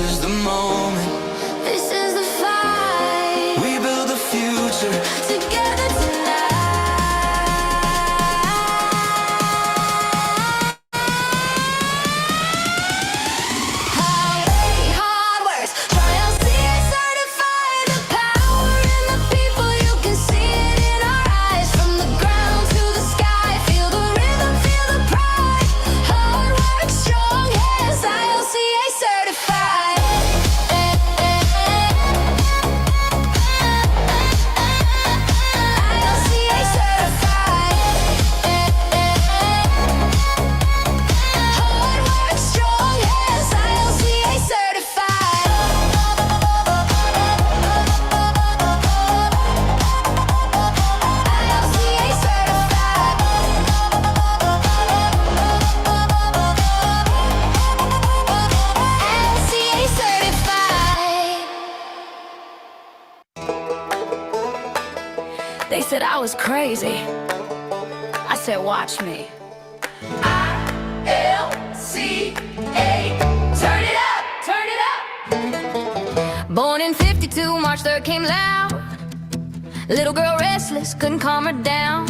is the moment. This is the fight. We build the future Together tonight. Highway, hard works, ILCA certified. The power in the people, you can see it in our eyes. From the ground to the sky, feel the rhythm, feel the pride. Hard work, strong hands, ILCA certified. ILCA certified. Hard work, strong hands, ILCA certified. ILCA certified. They said I was crazy. I said, watch me. ILCA, turn it up, turn it up. Born in 52, March 3rd came loud. Little girl restless, couldn't calm her down.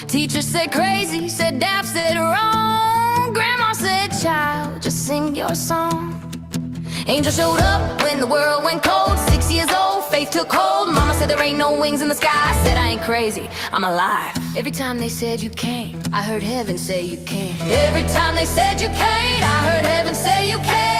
Teacher said crazy, said daft, said wrong. Grandma said, child, just sing your song. Angel showed up when the world went cold. 6 years old, faith took hold. Mama said there ain't no wings in the sky. I said I ain't crazy, I'm alive. Every time they said you can't, I heard heaven say you can. Every time they said you can't, I heard heaven say you can.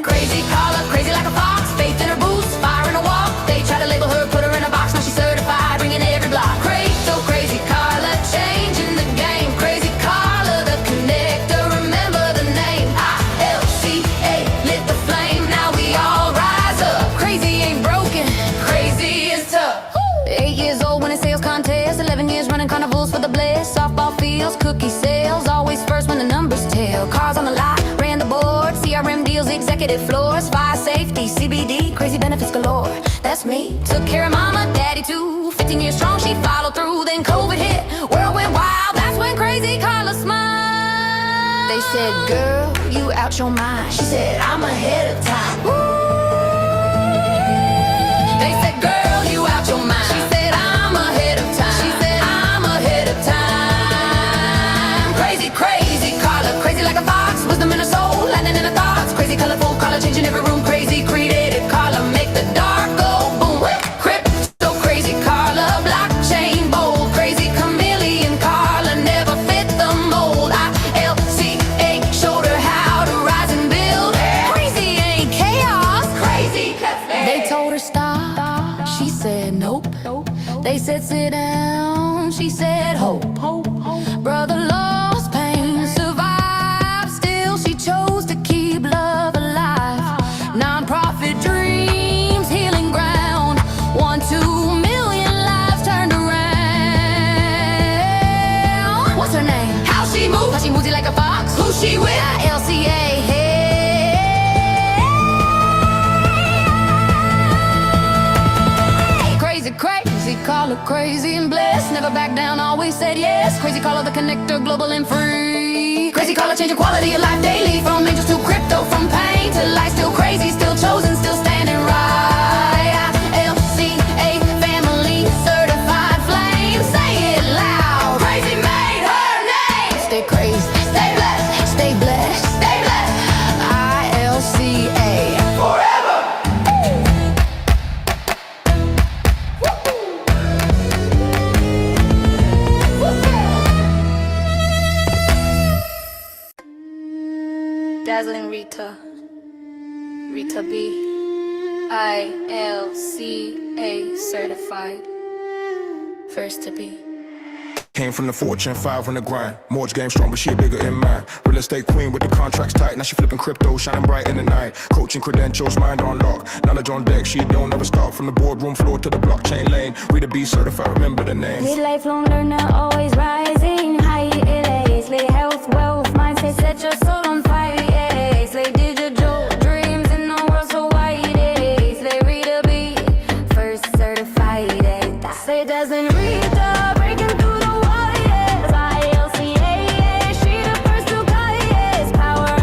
Crazy Carla, crazy like a fox. Faith in her boots, fire in her walk. They try to label her, put her in a box. Now she's certified, ringing every block. Crazy, so crazy Carla, changing the game. Crazy Carla, the connector, remember the name. ILCA, lit the flame, now we all rise up. Crazy ain't broken, crazy is tough. 8 years old winning sales contest, 11 years running carnivals for the bliss. Softball fields, cookie sales, always first when the numbers tell. Cars on the lot, ran the board, CRM deals, executive floors. Fire safety, CBD, crazy benefits galore. That's me, took care of mama, daddy too. 15 years strong, she followed through. Then COVID hit, world went wild, that's when crazy Carla smiled. They said, girl, you out your mind. She said, I'm ahead of time. They said, girl, you out your mind. She said, I'm ahead of time. She said, I'm ahead of time. Crazy, crazy Carla, crazy like a fox. Wisdom in her soul, landing in her thoughts. Crazy, colorful Carla, changing every room. Crazy, creative Carla, make the dark go boom. Crypto, crazy Carla, blockchain bold. Crazy chameleon Carla, never fit the mold. ILCA showed her how to rise and build. Crazy ain't chaos. Crazy, they told her stop. She said nope. They said sit down. She said hope. Brother lost pain, survived. Still she chose to keep love alive. Non-profit dreams, healing ground. 1-2 million lives turned around. What's her name? How she moves? How she moves it like a fox? Who she with? ILCA. Crazy, crazy, call her crazy and blessed. Never back down, always said yes. Crazy, call her the connector, global and free. Crazy, call her changing quality of life daily. From angels to crypto, from pain to life. Still crazy, still chosen, still standing right. ILCA family, certified flame. Say it loud. Crazy made her name. Stay crazy, stay blessed, stay blessed, stay blessed. ILCA forever. Dazzling Rita, Rita B, ILCA certified, first to be. Came from the Fortune 500 grind. Mortgage game strong, but she bigger in mind. Real estate queen with the contracts tight. Now she flipping crypto, shining bright in the night. Coaching credentials, mind on lock. Knowledge on deck, she don't ever stop. From the boardroom floor to the blockchain lane. Read a B certified, remember the name. Lead lifelong learner, always rising. High LA, slay health, wealth, mindset, set your soul on fire. Yeah. Slay digital dreams in the world so wide. Yeah. Slay read a B, first certified. Yeah. Say doesn't read the breaking through the wall. Yes, ILCA, yeah. She the first to call. Yes, power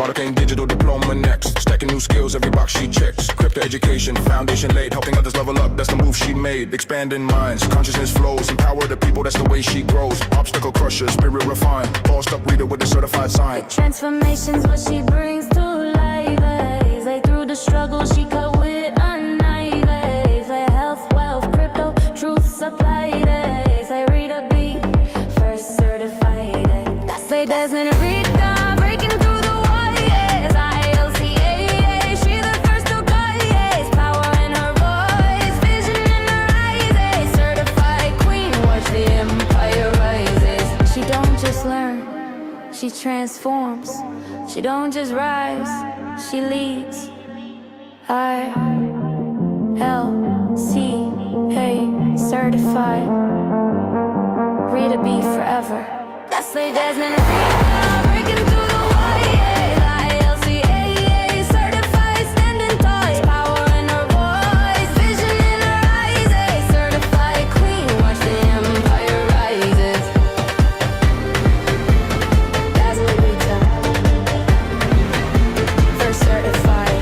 Marketing digital diploma next. Stacking new skills, every box she checks. Crypto education, foundation laid. Helping others level up, that's the move she made. Expanding minds, consciousness flows. Empower the people, that's the way she grows. Obstacle crusher, spirit refined. Bossed up reader with a certified sign. Transformation's what she brings to life. Like through the struggle she cut with a knife. Like health, wealth, crypto, truth, supply. Like read a beat, first certified. That's like Desmond Rita, breaking through the wires. ILCA, she the first to guide. Power in her voice, vision in her eyes. Certified queen, watch the empire rises. She don't just learn, she transforms. She don't just rise, she leads. ILCA, certified. Read a beat forever. That's like Desmond Rita, breaking through the wires. ILCA, certified, standing tall. Power in her voice, vision in her eyes. Certified queen, watch the empire rises. Desmond Rita, first certified.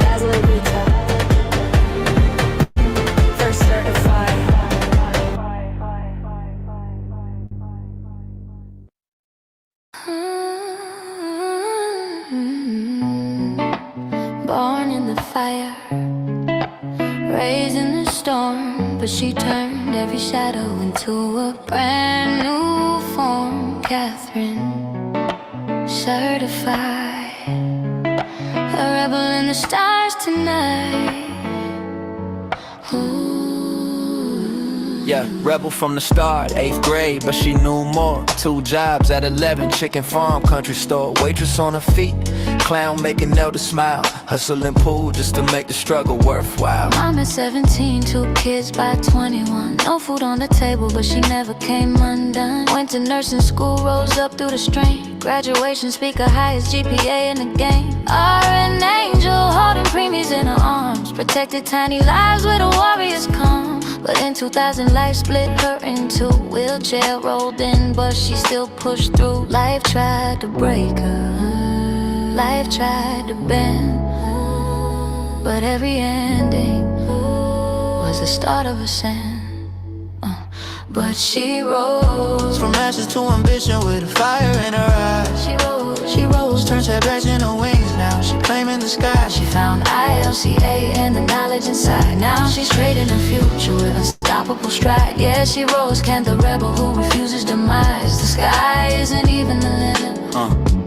Desmond Rita, first certified. Born in the fire, raised in the storm, but she turned every shadow into a brand new form. Catherine, certified, a rebel in the stars tonight. Ooh. Yeah, rebel from the start, 8th grade, but she knew more. 2 jobs at 11, chicken farm, country store. Waitress on her feet, clown making Elder smile. Hustling pool just to make the struggle worthwhile. Mom at 17, 2 kids by 21. No food on the table, but she never came undone. Went to nursing school, rose up through the strain. Graduation speaker, highest GPA in the game. Are an angel, holding preemies in her arms. Protected tiny lives where the warriors come. But in 2000, life split her in 2. Wheelchair rolled in, but she still pushed through. Life tried to break her, life tried to bend, but every ending was the start of a sin. But she rose From ashes to ambition with a fire in her eyes. she rose, Turned setbacks into wings, now she claiming the sky. she found ILCA and the knowledge inside. Now she's trading her future with unstoppable stride. Yeah, she rose, Ken the rebel who refuses demise. The sky isn't even the limit.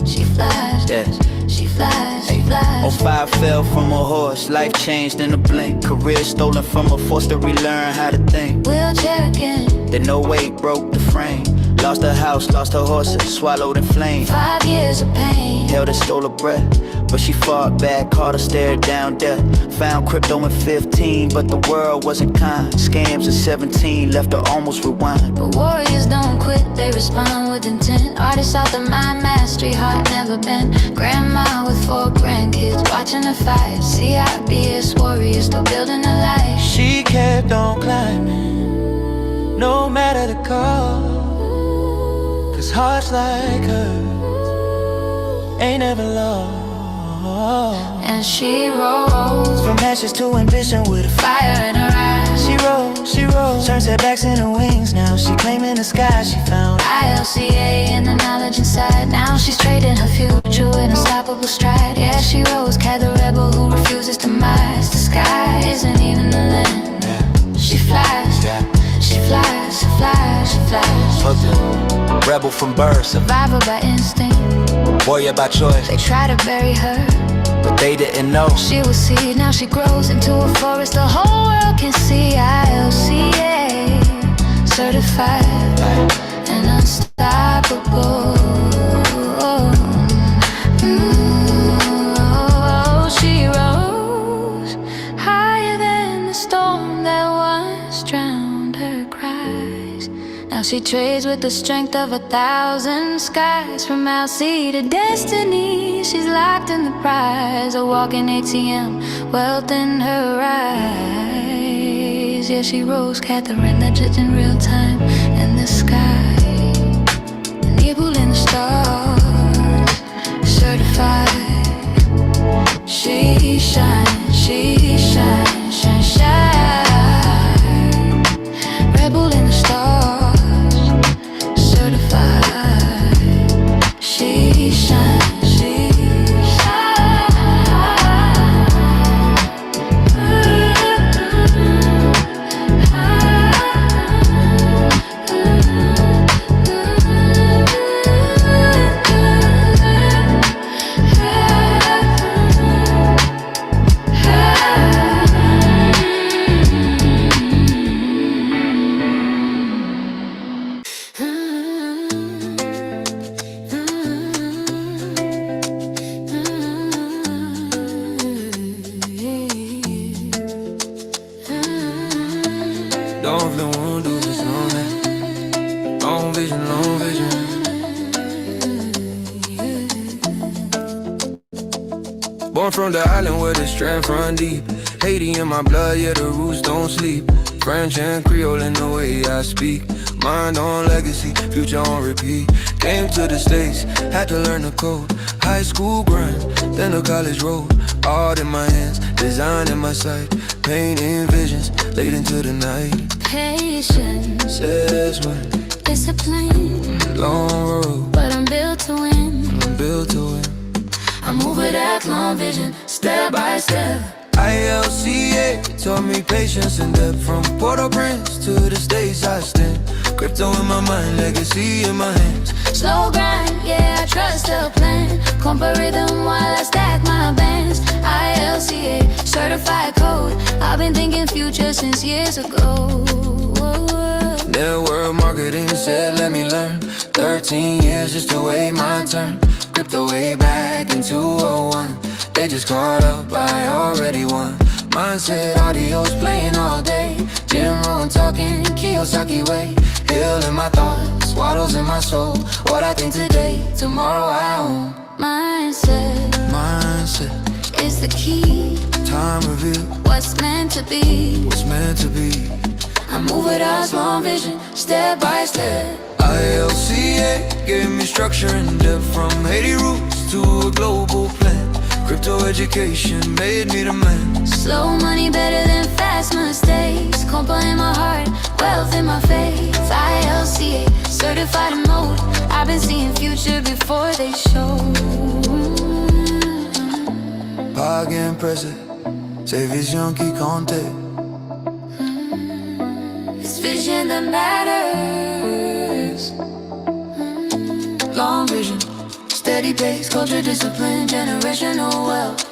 She flies, Yes. she flies, she flies. 05 fell from a horse, life changed in a blink. Career stolen from her, forced to relearn how to think. Wheelchair again, Then no weight broke the frame. Lost her house, lost her horses, swallowed in flame. 5 years of pain. Held her, stole her breath, but she fought back, caught her, stared down death. Found crypto in 15, but the world wasn't kind. Scams at 17, left her almost rewind. But warriors don't quit, they respond with intent. Artists out the mind, mastery, heart never bent. Grandma with 4 grandkids, watching the fight. CIBS warriors still building a life. She kept on climbing, no matter the cost. 'Cause hearts like hers ain't never lost. And she rose, From ashes to ambition with a fire in her eyes. she rose. Turned setbacks into wings, now she claiming the sky. She found ILCA and the knowledge inside. Now she's trading her future with unstoppable stride. Yeah, she rose, Cat the rebel who refuses to demise. The sky isn't even the limit. She flies, she flies, she flies, she flies. Rebel from birth, Survivor by instinct. warrior by choice. They try to bury her, But they didn't know. she was seed, now she grows into a forest the whole world can see. ILCA, certified and unstoppable. She rose higher than the storm that once drowned her cries. Now she trades with the strength of 1,000 skies. From sea to destiny, she's locked in the prize. A walking ATM, wealth in her eyes. Yeah, she rose, Catherine, the judge in real time in the sky. An evil in the stars. shine, shine, shine. Rebel in the stars, certified. She shine, she Don't feel won't do this lonely. Long vision, long vision. Born from the island where the strength run deep. Haiti in my blood, yeah, the roots don't sleep. French and Creole in the way I speak. Mind on legacy, future on repeat. Came to the States, had to learn the code. High school grind, then the college road. Art in my hands, design in my sight. Painting visions, late into the night. patience, Says when, discipline, long road, but I'm built to win. I'm built to win. I move with that long vision, step by step. ILCA taught me patience and depth. From Port-au-Prince to the States I stand. Crypto in my mind, legacy in my hands. Slow grind, yeah, I trust the plan. Compa rhythm while I stack my bands. ILCA, certified code. I've been thinking future since years ago. Network marketing said let me learn. 13 years just to wait my turn. Crypto way back in 201. They just caught up, I already won. Mindset audio's playing all day. Jim Rohn talking, Kiyosaki way. Hill in my thoughts, waddles in my soul. What I think today, tomorrow I own. Mindset is the key. Time reveal What's meant to be. what's meant to be. I move with God's long vision, step by step. ILCA gave me structure and depth. From Haiti roots to a global plan. Crypto education made me the man. Slow money better than fast mistakes. Compa in my heart, wealth in my faith. ILCA, certified in mode. I've been seeing future before they show. Pag and present, c'est vision qui compte. It's vision that matters. Long vision, Steady pace, culture, discipline, generational wealth.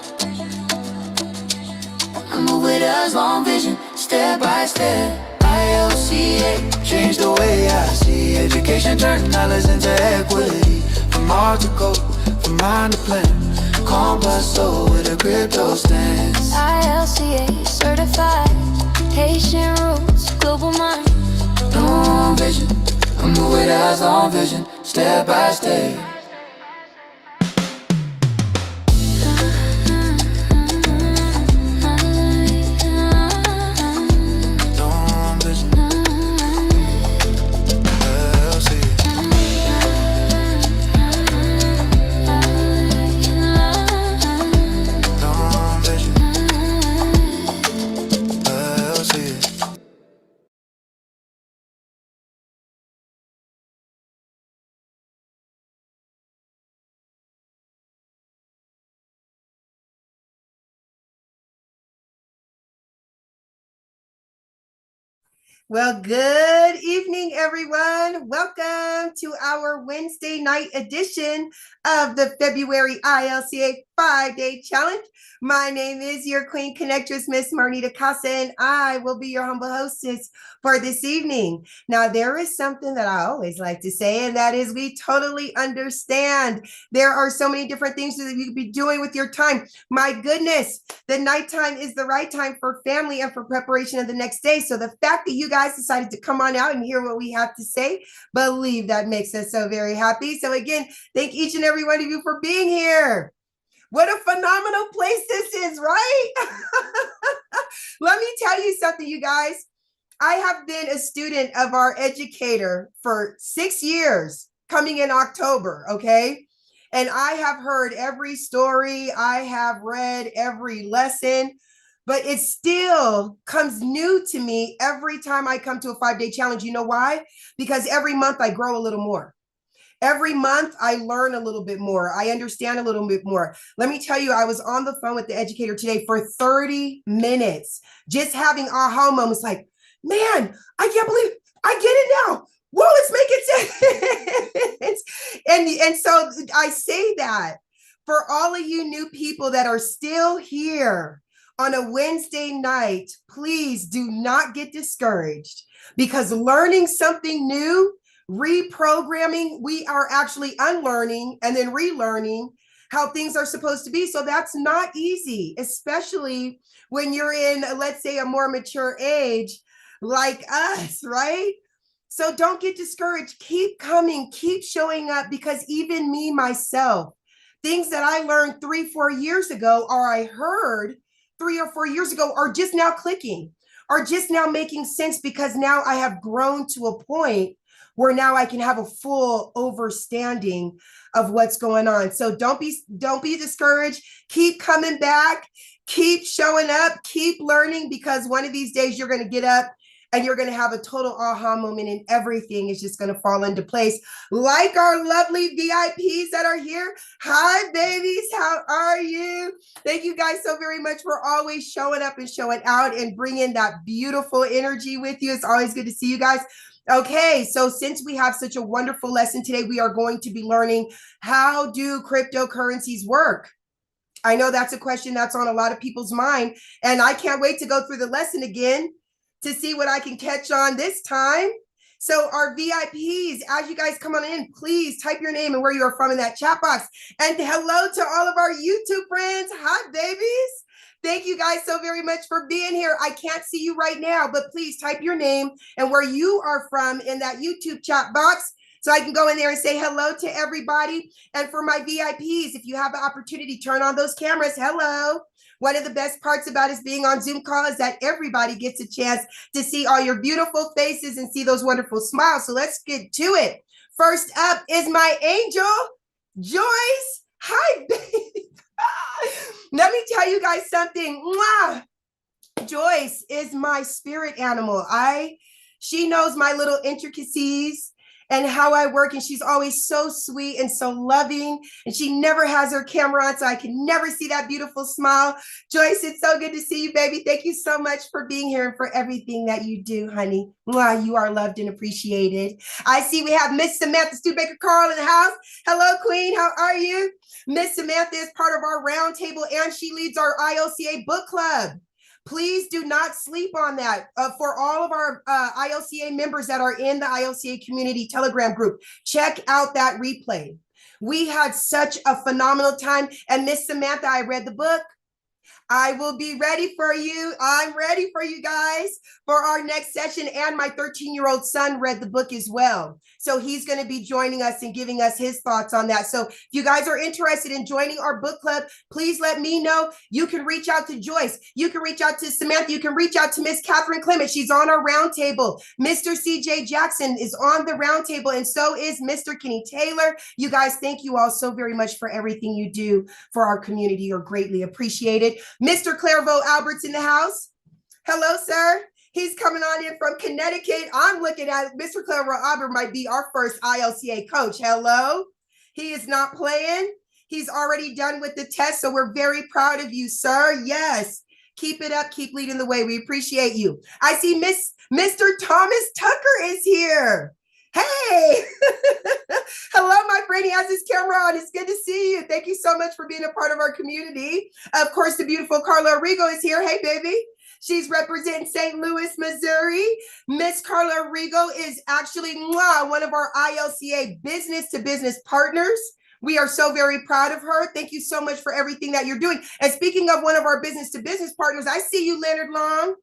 I move with us, long vision, step by step. ILCA changed the way I see. Education turned knowledge into equity. From art to code, from mind to plan. Compass soul with a crypto stance. ILCA certified, Haitian roots, global mind. Long vision, I move with us, long vision, step by step. Well, good evening, everyone. Welcome to our Wednesday night edition of the February ILCA 5-Day Challenge. My name is your Queen Connectress, Miss Marnita Casa, and I will be your humble hostess for this evening. Now, there is something that I always like to say, and that is we totally understand. There are so many different things that you could be doing with your time. My goodness, the nighttime is the right time for family and for preparation of the next day. So the fact that you guys decided to come on out and hear what we have to say, believe that makes us so very happy. So again, thank each and every one of you for being here. What a phenomenal place this is, right? Let me tell you something, you guys. I have been a student of our educator for 6 years, coming in October, okay? And I have heard every story, I have read every lesson, but it still comes new to me every time I come to a 5-day challenge. You know why? Because every month I grow a little more. Every month I learn a little bit more. I understand a little bit more. Let me tell you, I was on the phone with the educator today for 30 minutes, just having aha moments like, man, I can't believe I get it now. Whoa, it's making sense. and so I say that for all of you new people that are still here on a Wednesday night, please do not get discouraged, because learning something new, reprogramming, we are actually unlearning and then relearning how things are supposed to be. So that's not easy, especially when you're in, let's say, a more mature age like us, right? So don't get discouraged. Keep coming, keep showing up, because even me, myself, things that I learned 3-4 years ago, or I heard 3 or 4 years ago, are just now clicking, are just now making sense, because now I have grown to a point where now I can have a full understanding of what's going on. So don't be discouraged. Keep coming back, keep showing up, keep learning, because one of these days you're going to get up and you're going to have a total aha moment, and everything is just going to fall into place. Like our lovely VIPs that are here. Hi, babies. How are you? Thank you guys so very much for always showing up and showing out and bringing that beautiful energy with you. It's always good to see you guys. Okay, so since we have such a wonderful lesson today, we are going to be learning, how do cryptocurrencies work? I know that's a question that's on a lot of people's mind, and I can't wait to go through the lesson again to see what I can catch on this time. So our VIPs, as you guys come on in, please type your name and where you are from in that chat box. And hello to all of our YouTube friends. Hi, babies. Thank you guys so very much for being here. I can't see you right now, but please type your name and where you are from in that YouTube chat box, so I can go in there and say hello to everybody. And for my VIPs, if you have the opportunity, turn on those cameras. Hello. One of the best parts about us being on Zoom call is that everybody gets a chance to see all your beautiful faces and see those wonderful smiles. So let's get to it. First up is my angel, Joyce. Hi, baby. Let me tell you guys something. Mwah! Joyce is my spirit animal. She knows my little intricacies and how I work, and she's always so sweet and so loving, and she never has her camera on, so I can never see that beautiful smile. Joyce, it's so good to see you, baby. Thank you so much for being here and for everything that you do, honey. Mwah, you are loved and appreciated. I see we have Miss Samantha Studebaker Carl in the house. Hello, Queen. How are you? Miss Samantha is part of our roundtable, and she leads our ILCA book club. Please do not sleep on that. For all of our ILCA members that are in the ILCA community Telegram group, check out that replay. We had such a phenomenal time. And Miss Samantha, I read the book. I will be ready for you. I'm ready for you guys for our next session. And my 13-year-old son read the book as well. So he's going to be joining us and giving us his thoughts on that. So if you guys are interested in joining our book club, please let me know. You can reach out to Joyce. You can reach out to Samantha. You can reach out to Miss Catherine Clement. She's on our roundtable. Mr. CJ Jackson is on the roundtable, and so is Mr. Kenny Taylor. You guys, thank you all so very much for everything you do for our community. You're greatly appreciated. Mr. Clairvaux Albert's in the house. Hello, sir. He's coming on in from Connecticut. I'm looking at it. Mr. Clairvaux Albert might be our first ILCA coach. Hello. He is not playing. He's already done with the test, so we're very proud of you, sir. Yes. Keep it up. Keep leading the way. We appreciate you. I see Mr. Thomas Tucker is here. Hey. Hello, my friend. He has his camera on. It's good to see you. Thank you so much for being a part of our community. Of course, the beautiful Carla Rigo is here. Hey, baby. She's representing St. Louis, Missouri. Miss Carla Rigo is actually one of our ILCA business-to-business partners. We are so very proud of her. Thank you so much for everything that you're doing. And speaking of one of our business-to-business partners, I see you, Leonard Long.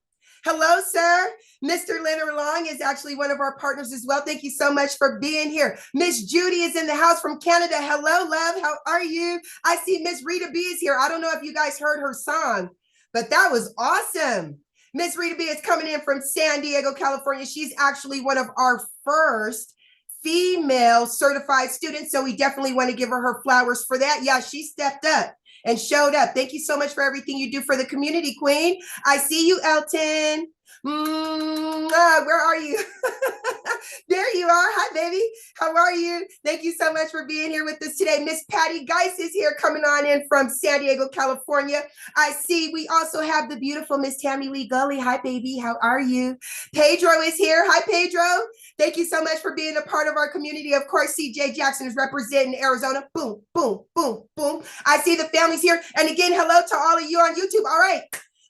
Hello, sir. Mr. Leonard Long is actually one of our partners as well. Thank you so much for being here. Miss Judy is in the house from Canada. Hello, love. How are you? I see Miss Rita B is here. I don't know if you guys heard her song, but that was awesome. Miss Rita B is coming in from San Diego, California. She's actually one of our first female certified student. So we definitely want to give her flowers for that. Yeah, she stepped up and showed up. Thank you so much for everything you do for the community, Queen. I see you, Elton. Where are you? There you are. Hi, baby. How are you? Thank you so much for being here with us today. Miss Patty Geis is here coming on in from San Diego, California. I see we also have the beautiful Miss Tammy Lee Gully. Hi, baby. How are you? Pedro is here. Hi, Pedro. Thank you so much for being a part of our community. Of course, CJ Jackson is representing Arizona. Boom, boom, boom, boom. I see the families here. And again, hello to all of you on YouTube. All right.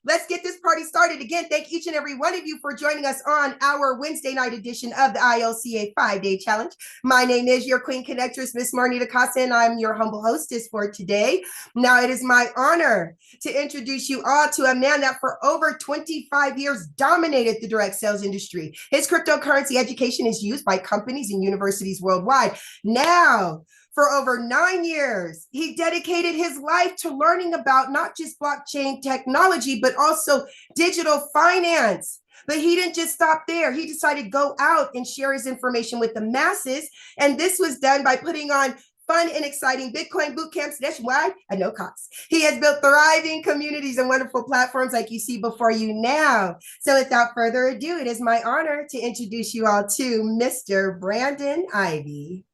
Let's get this party started. Again, thank each and every one of you for joining us on our Wednesday night edition of the ILCA 5-Day Challenge. My name is your Queen Connectress, Miss Marnita Casa, and I'm your humble hostess for today. Now, it is my honor to introduce you all to a man that for over 25 years dominated the direct sales industry. His cryptocurrency education is used by companies and universities worldwide. Now, for over 9 years, he dedicated his life to learning about not just blockchain technology, but also digital finance. But he didn't just stop there. He decided to go out and share his information with the masses. And this was done by putting on fun and exciting Bitcoin boot camps nationwide at no cost. He has built thriving communities and wonderful platforms like you see before you now. So without further ado, it is my honor to introduce you all to Mr. Brandon Ivey.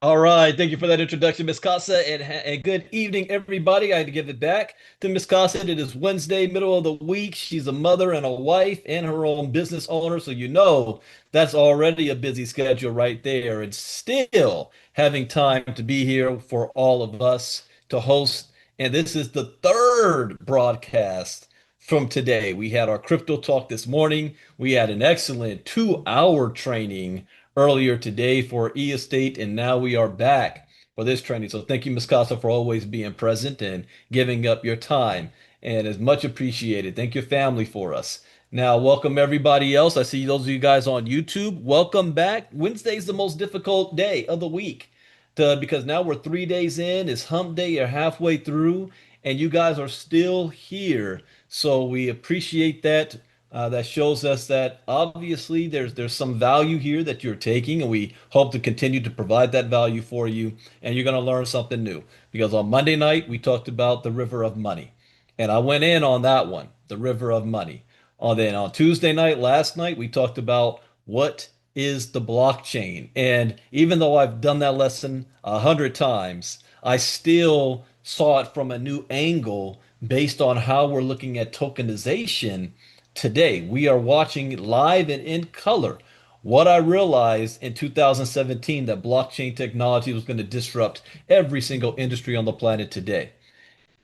All right, thank you for that introduction, Miss Casa, and good evening, everybody. I had to give it back to Miss Casa. It is Wednesday, middle of the week. She's a mother and a wife and her own business owner, so you know that's already a busy schedule right there. And still having time to be here for all of us to host. And this is the third broadcast from today. We had our crypto talk this morning. We had an excellent 2-hour training earlier today for e-estate, and now we are back for this training. So thank you, Ms. Casa, for always being present and giving up your time, and is much appreciated. Thank your family for us. Now, welcome everybody else. I see those of you guys on YouTube. Welcome back. Wednesday is the most difficult day of the week because now we're 3 days in. It's hump day. You're halfway through, and you guys are still here. So we appreciate that. That shows us that obviously there's some value here that you're taking, and we hope to continue to provide that value for you. And you're going to learn something new because on Monday night we talked about the river of money, and I went in on that one, the river of money. Then on Tuesday night, last night, we talked about what is the blockchain. And even though I've done that lesson 100 times, I still saw it from a new angle based on how we're looking at tokenization. Today, we are watching live and in color what I realized in 2017 that blockchain technology was going to disrupt every single industry on the planet today.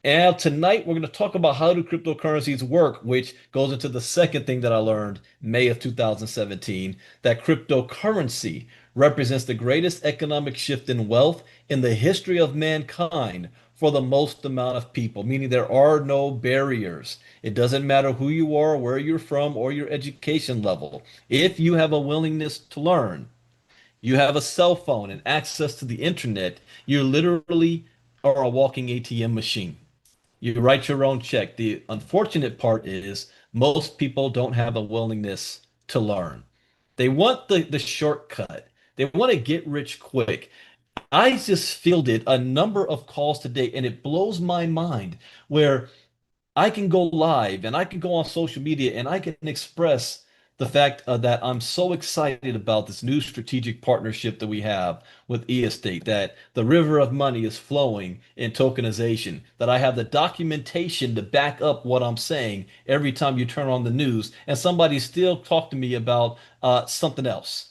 And tonight, we're going to talk about how do cryptocurrencies work, which goes into the second thing that I learned May of 2017, that cryptocurrency represents the greatest economic shift in wealth in the history of mankind for the most amount of people, meaning there are no barriers. It doesn't matter who you are, where you're from, or your education level. If you have a willingness to learn, you have a cell phone and access to the internet, you literally are a walking ATM machine. You write your own check. The unfortunate part is most people don't have a willingness to learn. They want the shortcut. They want to get rich quick. I just fielded a number of calls today, and it blows my mind where I can go live and I can go on social media and I can express the fact that I'm so excited about this new strategic partnership that we have with eEstate, that the river of money is flowing in tokenization, that I have the documentation to back up what I'm saying every time you turn on the news, and somebody still talk to me about something else.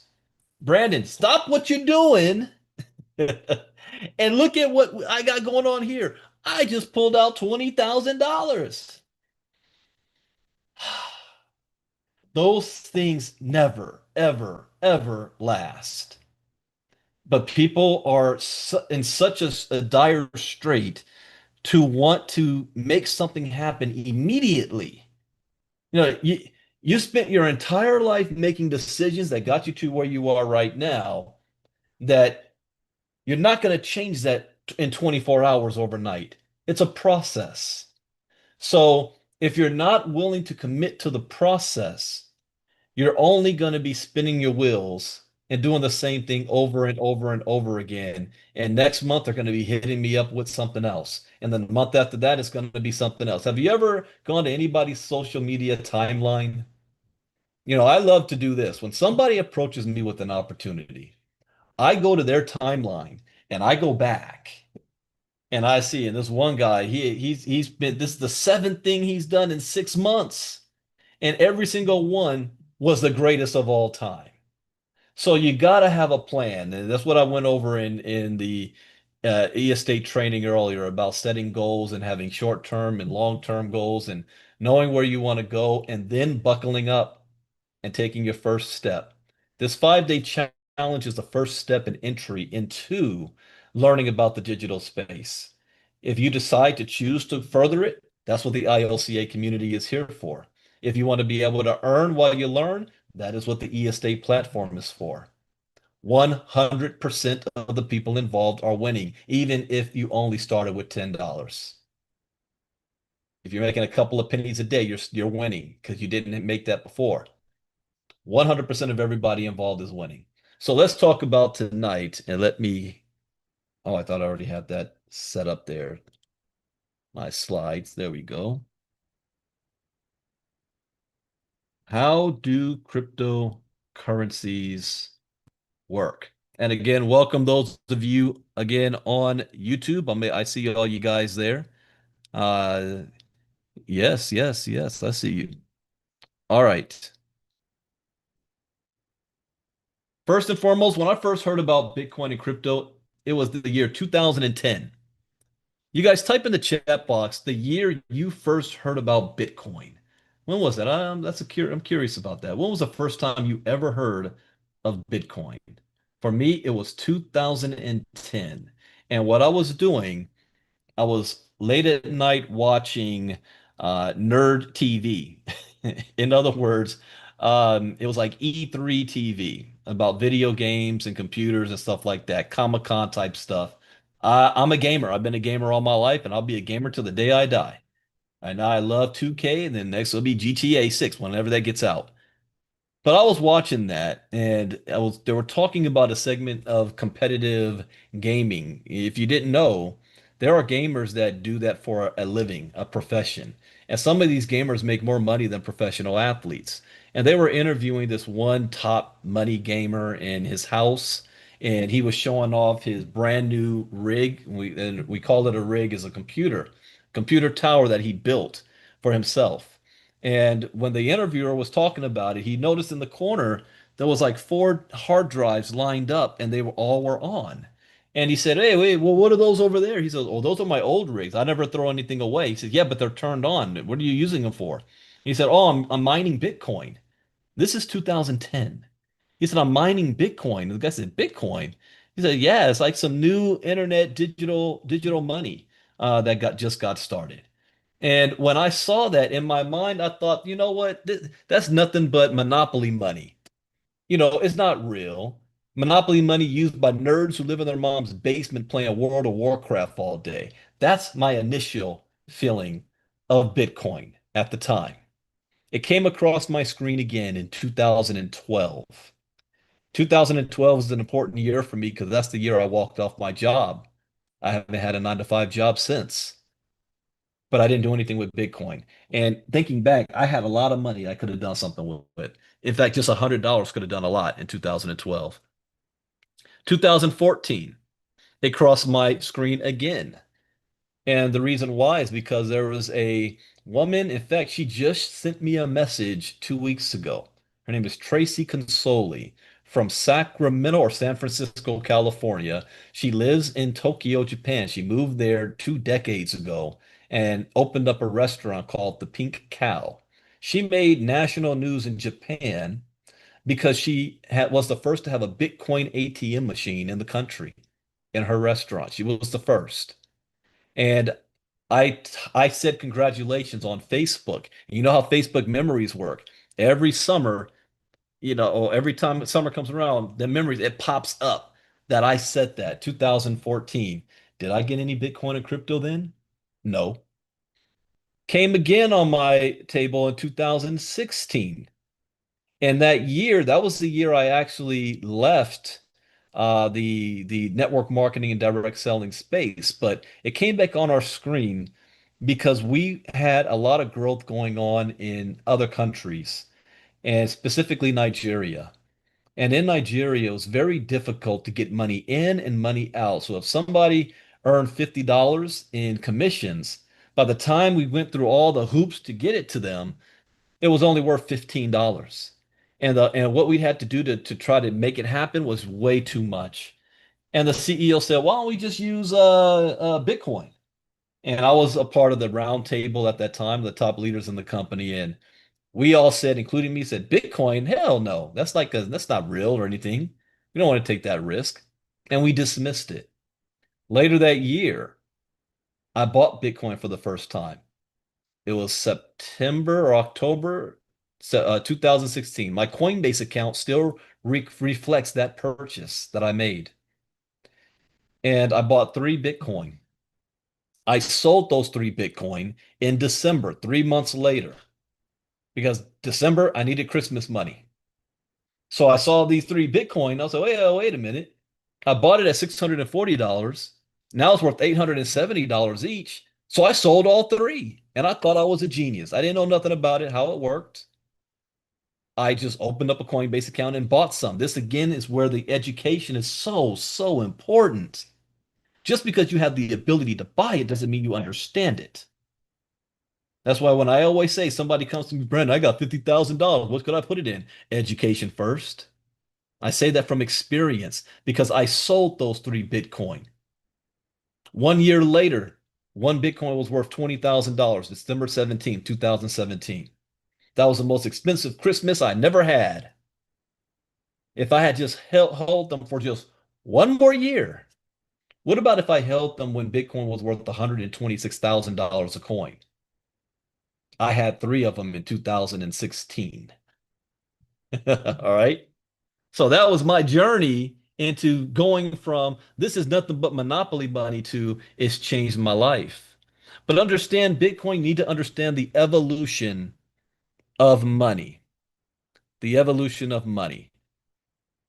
Brandon, stop what you're doing and look at what I got going on here. I just pulled out $20,000. Those things never, ever, ever last. But people are in such a dire strait to want to make something happen immediately. You spent your entire life making decisions that got you to where you are right now, that you're not going to change that in 24 hours overnight. It's a process. So if you're not willing to commit to the process, you're only going to be spinning your wheels and doing the same thing over and over and over again. And next month they're going to be hitting me up with something else. And then the month after that it's going to be something else. Have you ever gone to anybody's social media timeline? I love to do this. When somebody approaches me with an opportunity, I go to their timeline and I go back and I see, and this one guy, he's been this is the seventh thing he's done in 6 months, and every single one was the greatest of all time. So you got to have a plan, and that's what I went over in the e-estate training earlier about setting goals and having short-term and long-term goals and knowing where you want to go, and then buckling up and taking your first step. This 5-day challenge is the first step in entry into learning about the digital space. If you decide to choose to further it, that's what the ILCA community is here for. If you want to be able to earn while you learn, that is what the e-estate platform is for. 100% of the people involved are winning, even if you only started with $10. If you're making a couple of pennies a day, you're winning because you didn't make that before. 100% of everybody involved is winning. So let's talk about tonight and oh, I thought I already had that set up there. My slides, there we go. How do cryptocurrencies work? And again, welcome those of you again on YouTube. I see all you guys there. Uh, yes, yes, yes, I see you. All right. First and foremost, when I first heard about Bitcoin and crypto, it was the year 2010. You guys type in the chat box the year you first heard about Bitcoin. When was that? I'm curious about that. When was the first time you ever heard of Bitcoin? For me, it was 2010. And what I was doing, I was late at night watching Nerd TV. In other words, it was like E3 TV about video games and computers and stuff like that, Comic-Con type stuff. I'm a gamer. I've been a gamer all my life, and I'll be a gamer till the day I die. And I love 2K, and then next will be GTA 6 whenever that gets out. But I was watching that, and they were talking about a segment of competitive gaming. If you didn't know, there are gamers that do that for a living, a profession. And some of these gamers make more money than professional athletes. And they were interviewing this one top money gamer in his house, and he was showing off his brand new rig. And we call it a rig as a computer tower that he built for himself. And when the interviewer was talking about it, he noticed in the corner there was like 4 hard drives lined up and they were all on. And he said, "Hey, wait, well, what are those over there?" He said, "Oh, those are my old rigs. I never throw anything away." He said, "Yeah, but they're turned on. What are you using them for?" He said, "Oh, I'm mining Bitcoin." This is 2010. He said, "I'm mining Bitcoin." And the guy said, "Bitcoin?" He said, "Yeah, it's like some new internet digital money that just got started." And when I saw that in my mind, I thought, you know what? That's nothing but monopoly money. It's not real. Monopoly money used by nerds who live in their mom's basement playing World of Warcraft all day. That's my initial feeling of Bitcoin at the time. It came across my screen again in 2012. 2012 is an important year for me because that's the year I walked off my job. I haven't had a 9 to 5 job since, but I didn't do anything with Bitcoin. And thinking back, I had a lot of money I could have done something with. In fact, just $100 could have done a lot in 2012. 2014, it crossed my screen again. And the reason why is because there was a woman, in fact, she just sent me a message 2 weeks ago. Her name is Tracy Consoli from Sacramento or San Francisco, California. She lives in Tokyo, Japan. She moved there 2 decades ago and opened up a restaurant called the Pink Cow. She made national news in Japan because was the first to have a Bitcoin ATM machine in the country in her restaurant. She was the first. And I said congratulations on Facebook. You know how Facebook memories work. Every summer, or every time summer comes around, the memories it pops up that I said that 2014. Did I get any Bitcoin and crypto then? No. Came again on my table in 2016. And that year, that was the year I actually left the network marketing and direct selling space. But it came back on our screen because we had a lot of growth going on in other countries, and specifically Nigeria. And in Nigeria, it was very difficult to get money in and money out. So if somebody earned $50 in commissions, by the time we went through all the hoops to get it to them, it was only worth $15. And what we had to do to try to make it happen was way too much. And the CEO said, why don't we just use Bitcoin? And I was a part of the round table at that time, the top leaders in the company. And we all said, including me, said, Bitcoin, hell no. That's not real or anything. We don't want to take that risk. And we dismissed it. Later that year, I bought Bitcoin for the first time. It was September or October 2016. My Coinbase account still reflects that purchase that I made. And I bought 3 Bitcoin. I sold those 3 Bitcoin in December, 3 months later, because December I needed Christmas money. So I saw these 3 Bitcoin. I was like, wait a minute. I bought it at $640. Now it's worth $870 each. So I sold all 3, and I thought I was a genius. I didn't know nothing about it, how it worked. I just opened up a Coinbase account and bought some. This again is where the education is so important. Just because you have the ability to buy it doesn't mean you understand it. That's why when I always say somebody comes to me, Brandon, I got $50,000. What could I put it in? Education first. I say that from experience because I sold those 3 Bitcoin. 1 year later, 1 Bitcoin was worth $20,000, December 17, 2017. That was the most expensive Christmas I never had. If I had just held them for just 1 more year, what about if I held them when Bitcoin was worth $126,000 a coin? I had 3 of them in 2016. All right. So that was my journey into going from this is nothing but monopoly money to it's changed my life. But understand Bitcoin, you need to understand the evolution of money. The evolution of money.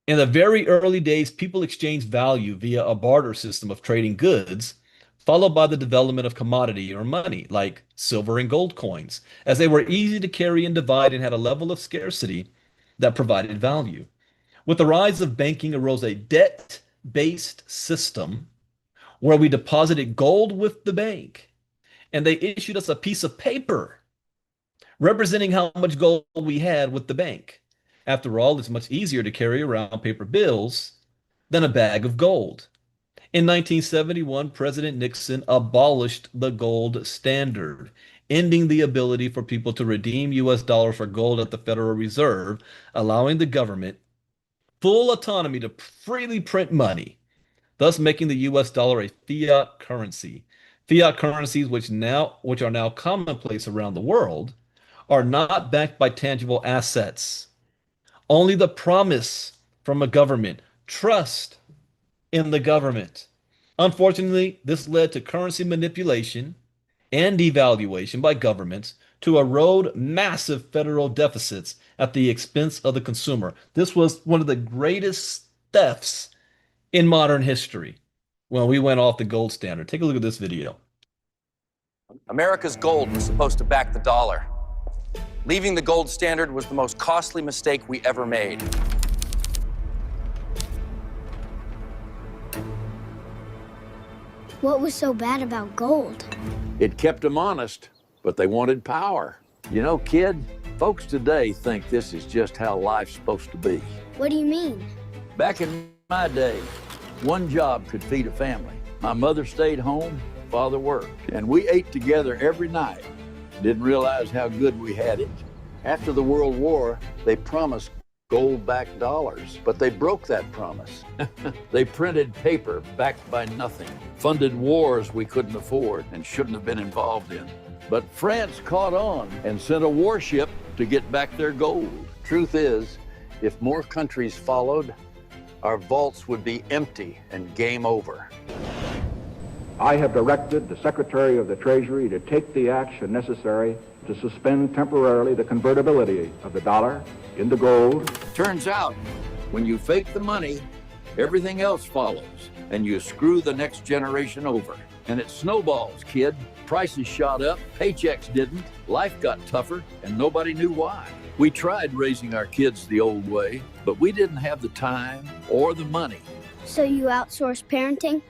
In the very early days, people exchanged value via a barter system of trading goods, followed by the development of commodity or money, like silver and gold coins, as they were easy to carry and divide and had a level of scarcity that provided value. With the rise of banking arose a debt-based system where we deposited gold with the bank, and they issued us a piece of paper representing how much gold we had with the bank. After all, it's much easier to carry around paper bills than a bag of gold. In 1971, President Nixon abolished the gold standard, ending the ability for people to redeem US dollars for gold at the Federal Reserve, allowing the government full autonomy to freely print money, thus making the US dollar a fiat currency. Fiat currencies, which are now commonplace around the world, are not backed by tangible assets. Only the promise from a government, trust in the government. Unfortunately, this led to currency manipulation and devaluation by governments to erode massive federal deficits at the expense of the consumer. This was one of the greatest thefts in modern history when we went off the gold standard. Take a look at this video. America's gold was supposed to back the dollar. Leaving the gold standard was the most costly mistake we ever made. What was so bad about gold? It kept them honest, but they wanted power. You know, kid, folks today think this is just how life's supposed to be. What do you mean? Back in my day, one job could feed a family. My mother stayed home, father worked, and we ate together every night. Didn't realize how good we had it. After the World War, they promised gold-backed dollars, but they broke that promise. They printed paper backed by nothing, funded wars we couldn't afford and shouldn't have been involved in. But France caught on and sent a warship to get back their gold. Truth is, if more countries followed, our vaults would be empty and game over. I have directed the Secretary of the Treasury to take the action necessary to suspend temporarily the convertibility of the dollar into gold. Turns out, when you fake the money, everything else follows, and you screw the next generation over. And it snowballs, kid. Prices shot up, paychecks didn't, life got tougher, and nobody knew why. We tried raising our kids the old way, but we didn't have the time or the money. So you outsource parenting?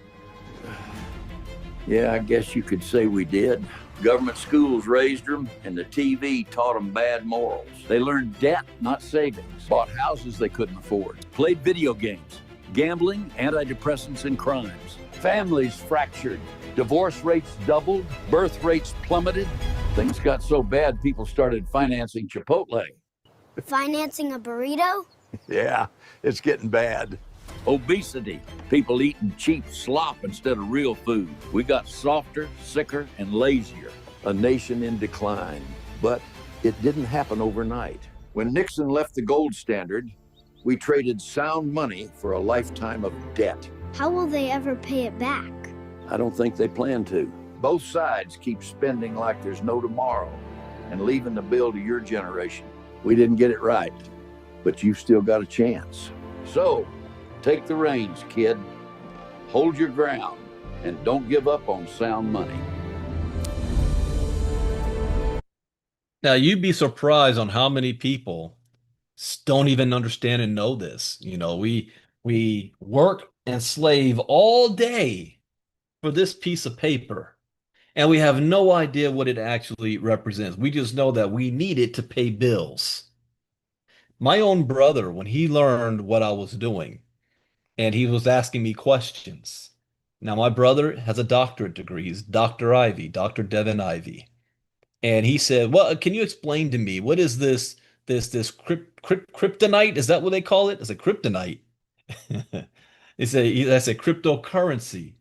Yeah, I guess you could say we did. Government schools raised them, and the TV taught them bad morals. They learned debt, not savings, bought houses they couldn't afford, played video games, gambling, antidepressants, and crimes. Families fractured, divorce rates doubled, birth rates plummeted. Things got so bad, people started financing Chipotle. Financing a burrito? Yeah, it's getting bad. Obesity, people eating cheap slop instead of real food. We got softer, sicker, and lazier. A nation in decline. But it didn't happen overnight. When Nixon left the gold standard, we traded sound money for a lifetime of debt. How will they ever pay it back? I don't think they plan to. Both sides keep spending like there's no tomorrow and leaving the bill to your generation. We didn't get it right, but you've still got a chance. So, take the reins, kid. Hold your ground and don't give up on sound money. Now, you'd be surprised on how many people don't even understand and know this. We work and slave all day for this piece of paper, and we have no idea what it actually represents. We just know that we need it to pay bills. My own brother, when he learned what I was doing, and he was asking me questions. Now, my brother has a doctorate degree. He's Dr. Ivey, Dr. Devin Ivey. And he said, "Well, can you explain to me what is this kryptonite? Is that what they call it? It's a kryptonite." That's a cryptocurrency.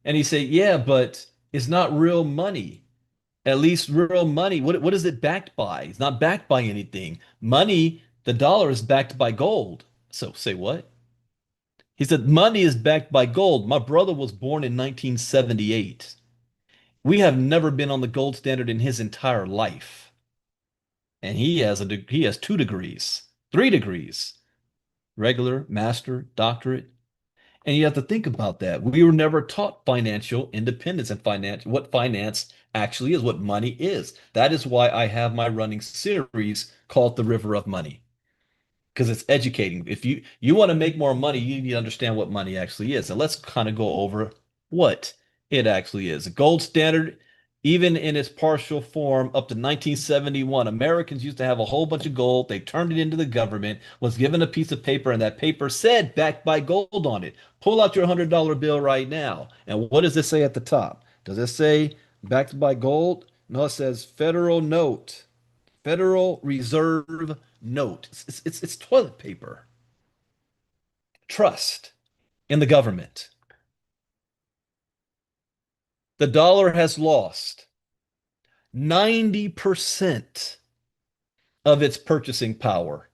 And he said, "Yeah, but it's not real money. At least real money. What is it backed by? It's not backed by anything. Money, the dollar is backed by gold." So say what? He said, "Money is backed by gold." My brother was born in 1978. We have never been on the gold standard in his entire life. And he has 2 degrees, 3 degrees, regular, master, doctorate. And you have to think about that. We were never taught financial independence and what finance actually is, what money is. That is why I have my running series called The River of Money. Because it's educating. If you want to make more money, you need to understand what money actually is. And let's kind of go over what it actually is. The gold standard, even in its partial form up to 1971, Americans used to have a whole bunch of gold. They turned it into the government, was given a piece of paper, and that paper said backed by gold on it. Pull out your $100 bill right now. And what does it say at the top? Does it say backed by gold? No, it says federal note. Federal Reserve note. It's toilet paper. Trust in the government. The dollar has lost 90% of its purchasing power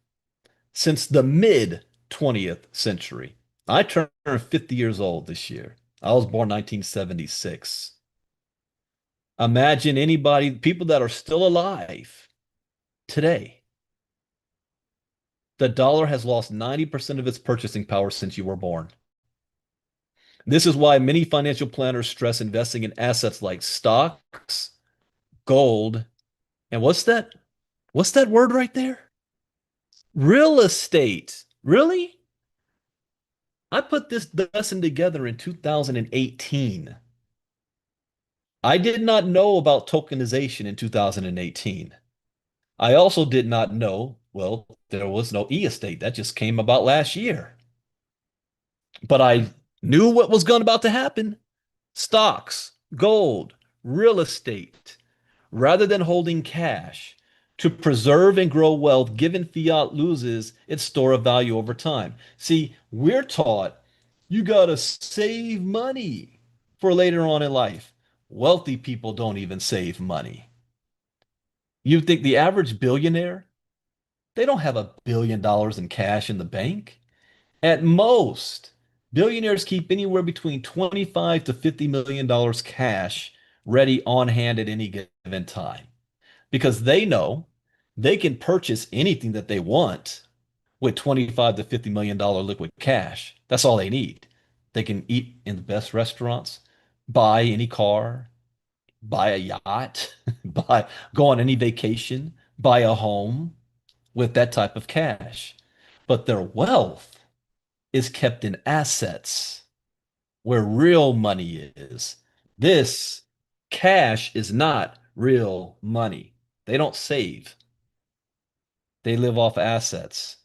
since the mid 20th century. I turned 50 years old this year. I was born 1976. Imagine people that are still alive today. The dollar has lost 90% of its purchasing power since you were born. This is why many financial planners stress investing in assets like stocks, gold, and what's that word right there? Real estate. Really? I put this lesson together in 2018. I did not know about tokenization in 2018. I also did not know, well, there was no e-estate. That just came about last year. But I knew what was about to happen. Stocks, gold, real estate. Rather than holding cash to preserve and grow wealth, given fiat loses its store of value over time. See, we're taught you got to save money for later on in life. Wealthy people don't even save money. You think the average billionaire, they don't have $1 billion in cash in the bank. At most, Billionaires keep anywhere between 25 to $50 million cash ready on hand at any given time because they know they can purchase anything that they want with 25 to $50 million liquid cash. That's all they need. They can eat in the best restaurants, buy any car, buy a yacht, go on any vacation, buy a home with that type of cash. But their wealth is kept in assets where real money is. This cash is not real money. They don't save. They live off assets.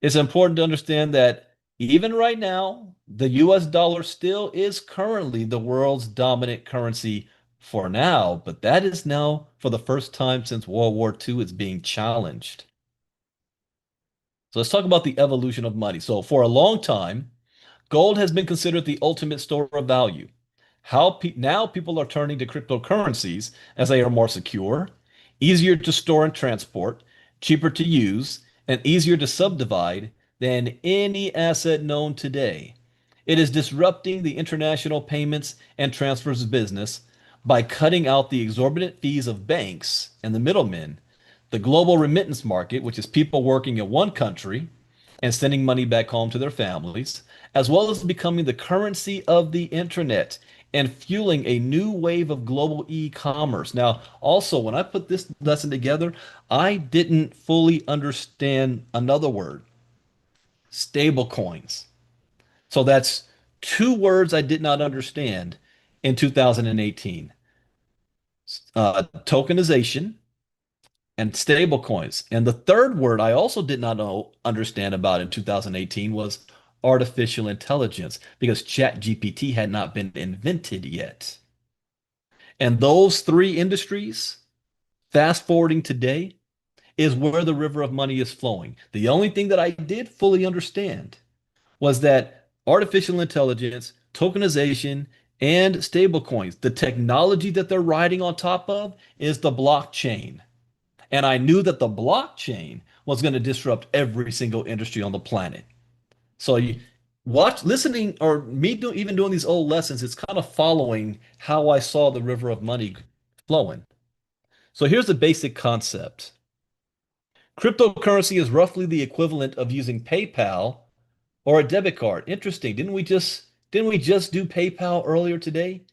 It's important to understand that even right now, the US dollar still is currently the world's dominant currency for now, but that is now for the first time since World War II, it's being challenged. So let's talk about the evolution of money. So for a long time, gold has been considered the ultimate store of value. Now people are turning to cryptocurrencies as they are more secure, easier to store and transport, cheaper to use, and easier to subdivide than any asset known today. It is disrupting the international payments and transfers business by cutting out the exorbitant fees of banks and the middlemen, the global remittance market, which is people working in one country and sending money back home to their families, as well as becoming the currency of the internet and fueling a new wave of global e-commerce. Now, also, when I put this lesson together, I didn't fully understand another word, stable coins. So that's two words I did not understand in 2018. Tokenization and stable coins. And the third word I also did not understand about in 2018 was artificial intelligence because ChatGPT had not been invented yet. And those three industries, fast forwarding today, is where the river of money is flowing. The only thing that I did fully understand was that artificial intelligence, tokenization, and stablecoins, the technology that they're riding on top of is the blockchain. And I knew that the blockchain was going to disrupt every single industry on the planet. So you listening, or even doing these old lessons, it's kind of following how I saw the river of money flowing. So here's the basic concept. Cryptocurrency is roughly the equivalent of using PayPal or a debit card. Interesting. Didn't we just do PayPal earlier today?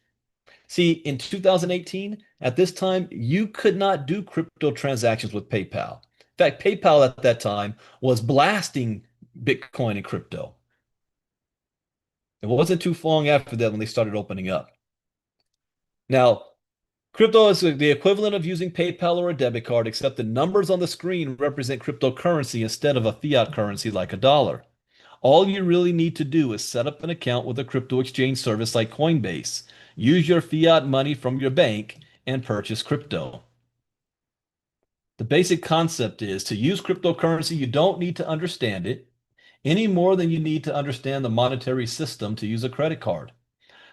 See, in 2018, at this time, you could not do crypto transactions with PayPal. In fact, PayPal at that time was blasting Bitcoin and crypto. It wasn't too long after that when they started opening up. Now, crypto is the equivalent of using PayPal or a debit card, except the numbers on the screen represent cryptocurrency instead of a fiat currency like a dollar. All you really need to do is set up an account with a crypto exchange service like Coinbase. Use your fiat money from your bank and purchase crypto. The basic concept is to use cryptocurrency, you don't need to understand it any more than you need to understand the monetary system to use a credit card.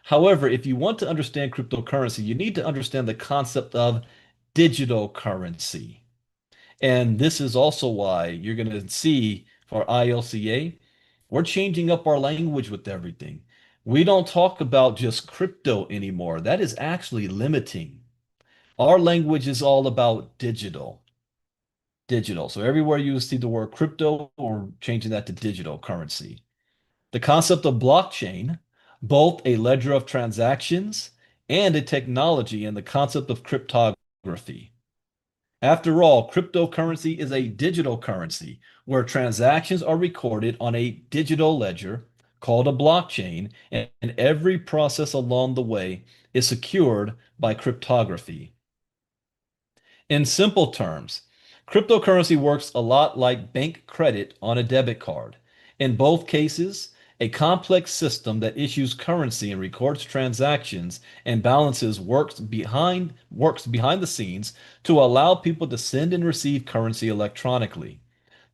However, if you want to understand cryptocurrency, you need to understand the concept of digital currency. And this is also why you're going to see for ILCA, we're changing up our language with everything. We don't talk about just crypto anymore. That is actually limiting. Our language is all about digital. Digital. So everywhere you see the word crypto, we're changing that to digital currency. The concept of blockchain, both a ledger of transactions and a technology, and the concept of cryptography. After all, cryptocurrency is a digital currency where transactions are recorded on a digital ledger called a blockchain, and every process along the way is secured by cryptography. In simple terms, cryptocurrency works a lot like bank credit on a debit card. In both cases, a complex system that issues currency and records transactions and balances works behind the scenes to allow people to send and receive currency electronically.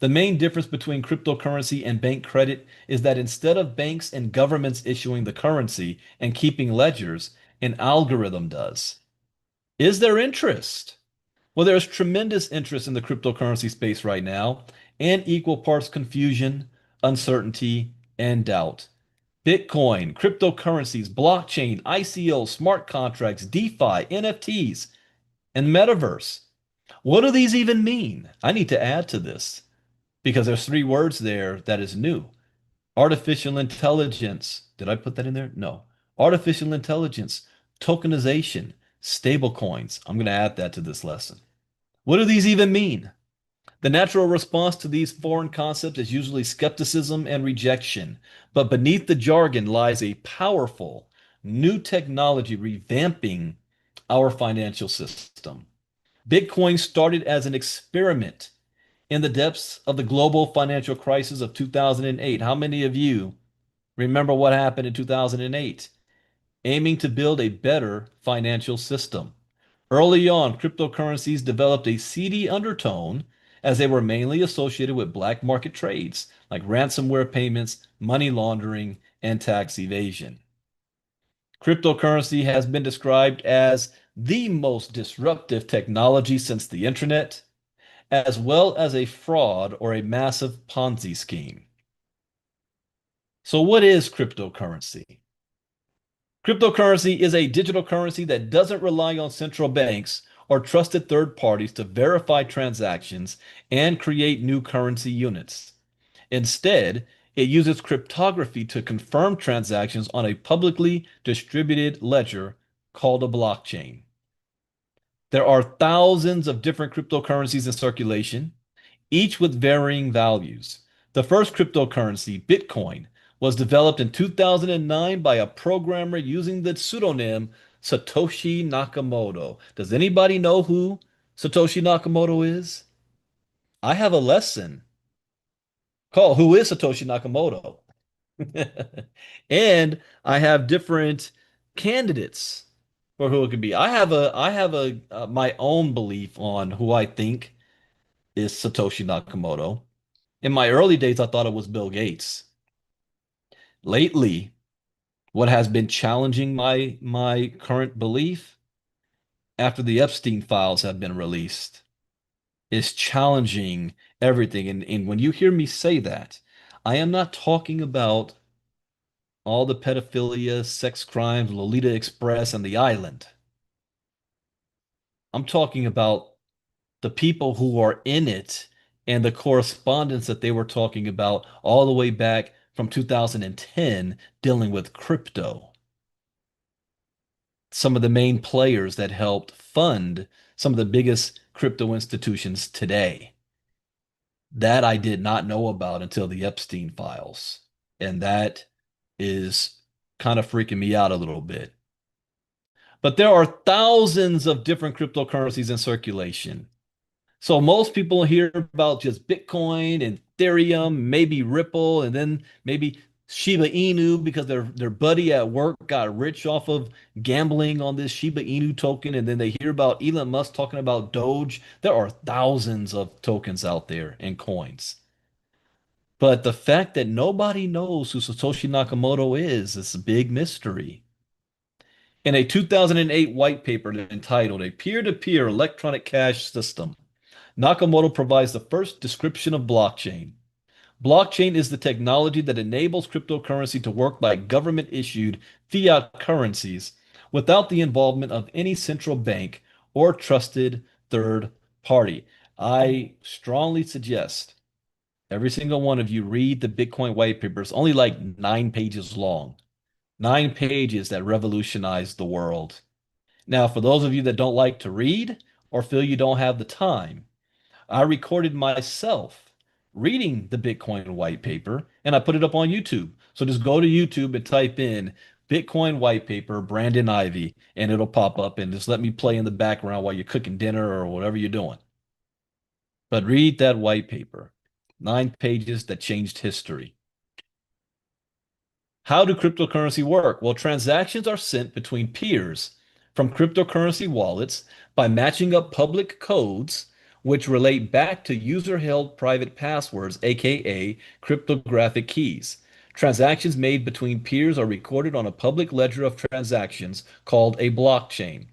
The main difference between cryptocurrency and bank credit is that instead of banks and governments issuing the currency and keeping ledgers, an algorithm does. Is there interest? Well, there's tremendous interest in the cryptocurrency space right now, and equal parts confusion, uncertainty, and doubt. Bitcoin, cryptocurrencies, blockchain, ICO, smart contracts, DeFi, NFTs, and metaverse. What do these even mean? I need to add to this because there's three words there that is new. Artificial intelligence. Did I put that in there? No. Artificial intelligence, tokenization, stablecoins. I'm going to add that to this lesson. What do these even mean? The natural response to these foreign concepts is usually skepticism and rejection, but beneath the jargon lies a powerful new technology revamping our financial system. Bitcoin started as an experiment in the depths of the global financial crisis of 2008. How many of you remember what happened in 2008? Aiming to build a better financial system. Early on, cryptocurrencies developed a seedy undertone as they were mainly associated with black market trades like ransomware payments, money laundering, and tax evasion. Cryptocurrency has been described as the most disruptive technology since the internet, as well as a fraud or a massive Ponzi scheme. So, what is cryptocurrency? Cryptocurrency is a digital currency that doesn't rely on central banks or trusted third parties to verify transactions and create new currency units. Instead, it uses cryptography to confirm transactions on a publicly distributed ledger called a blockchain. There are thousands of different cryptocurrencies in circulation, each with varying values. The first cryptocurrency, Bitcoin, was developed in 2009 by a programmer using the pseudonym Satoshi Nakamoto. Does anybody know who Satoshi Nakamoto is? I have a lesson called Who is Satoshi Nakamoto? And I have different candidates for who it could be. I have a my own belief on who I think is Satoshi Nakamoto. In my early days, I thought it was Bill Gates. Lately, what has been challenging my current belief after the Epstein files have been released is challenging everything. And when you hear me say that, I am not talking about all the pedophilia, sex crimes, Lolita Express, and the island. I'm talking about the people who are in it and the correspondence that they were talking about all the way back from 2010 dealing with crypto. Some of the main players that helped fund some of the biggest crypto institutions today. That I did not know about until the Epstein files. And that is kind of freaking me out a little bit. But there are thousands of different cryptocurrencies in circulation. So most people hear about just Bitcoin and Ethereum, maybe Ripple, and then maybe Shiba Inu because their buddy at work got rich off of gambling on this Shiba Inu token, and then they hear about Elon Musk talking about Doge. There are thousands of tokens out there and coins. But the fact that nobody knows who Satoshi Nakamoto is a big mystery. In a 2008 white paper entitled A Peer-to-Peer Electronic Cash System, Nakamoto provides the first description of blockchain. Blockchain is the technology that enables cryptocurrency to work by government-issued fiat currencies without the involvement of any central bank or trusted third party. I strongly suggest every single one of you read the Bitcoin white paper. It's only like 9 pages long. 9 pages that revolutionized the world. Now, for those of you that don't like to read or feel you don't have the time, I recorded myself reading the Bitcoin white paper and I put it up on YouTube. So just go to YouTube and type in Bitcoin white paper, Brandon Ivey, and it'll pop up and just let me play in the background while you're cooking dinner or whatever you're doing. But read that white paper. 9 pages that changed history. How do cryptocurrency work? Well, transactions are sent between peers from cryptocurrency wallets by matching up public codes which relate back to user-held private passwords, aka cryptographic keys. Transactions made between peers are recorded on a public ledger of transactions called a blockchain.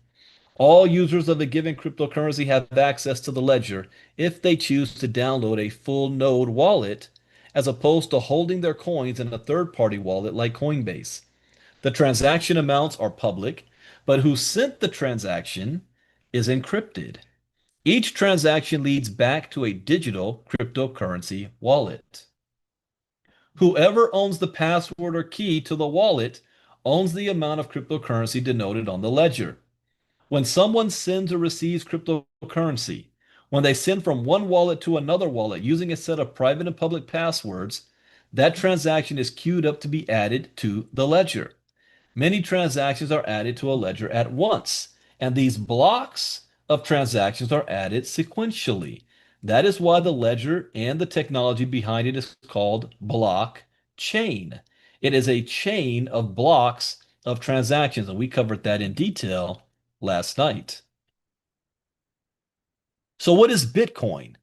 All users of a given cryptocurrency have access to the ledger if they choose to download a full node wallet as opposed to holding their coins in a third-party wallet like Coinbase. The transaction amounts are public, but who sent the transaction is encrypted. Each transaction leads back to a digital cryptocurrency wallet. Whoever owns the password or key to the wallet owns the amount of cryptocurrency denoted on the ledger. When someone sends or receives cryptocurrency, when they send from one wallet to another wallet using a set of private and public passwords, that transaction is queued up to be added to the ledger. Many transactions are added to a ledger at once, and these blocks of transactions are added sequentially. That is why the ledger and the technology behind it is called blockchain. It is a chain of blocks of transactions, and we covered that in detail last night. So, what is Bitcoin?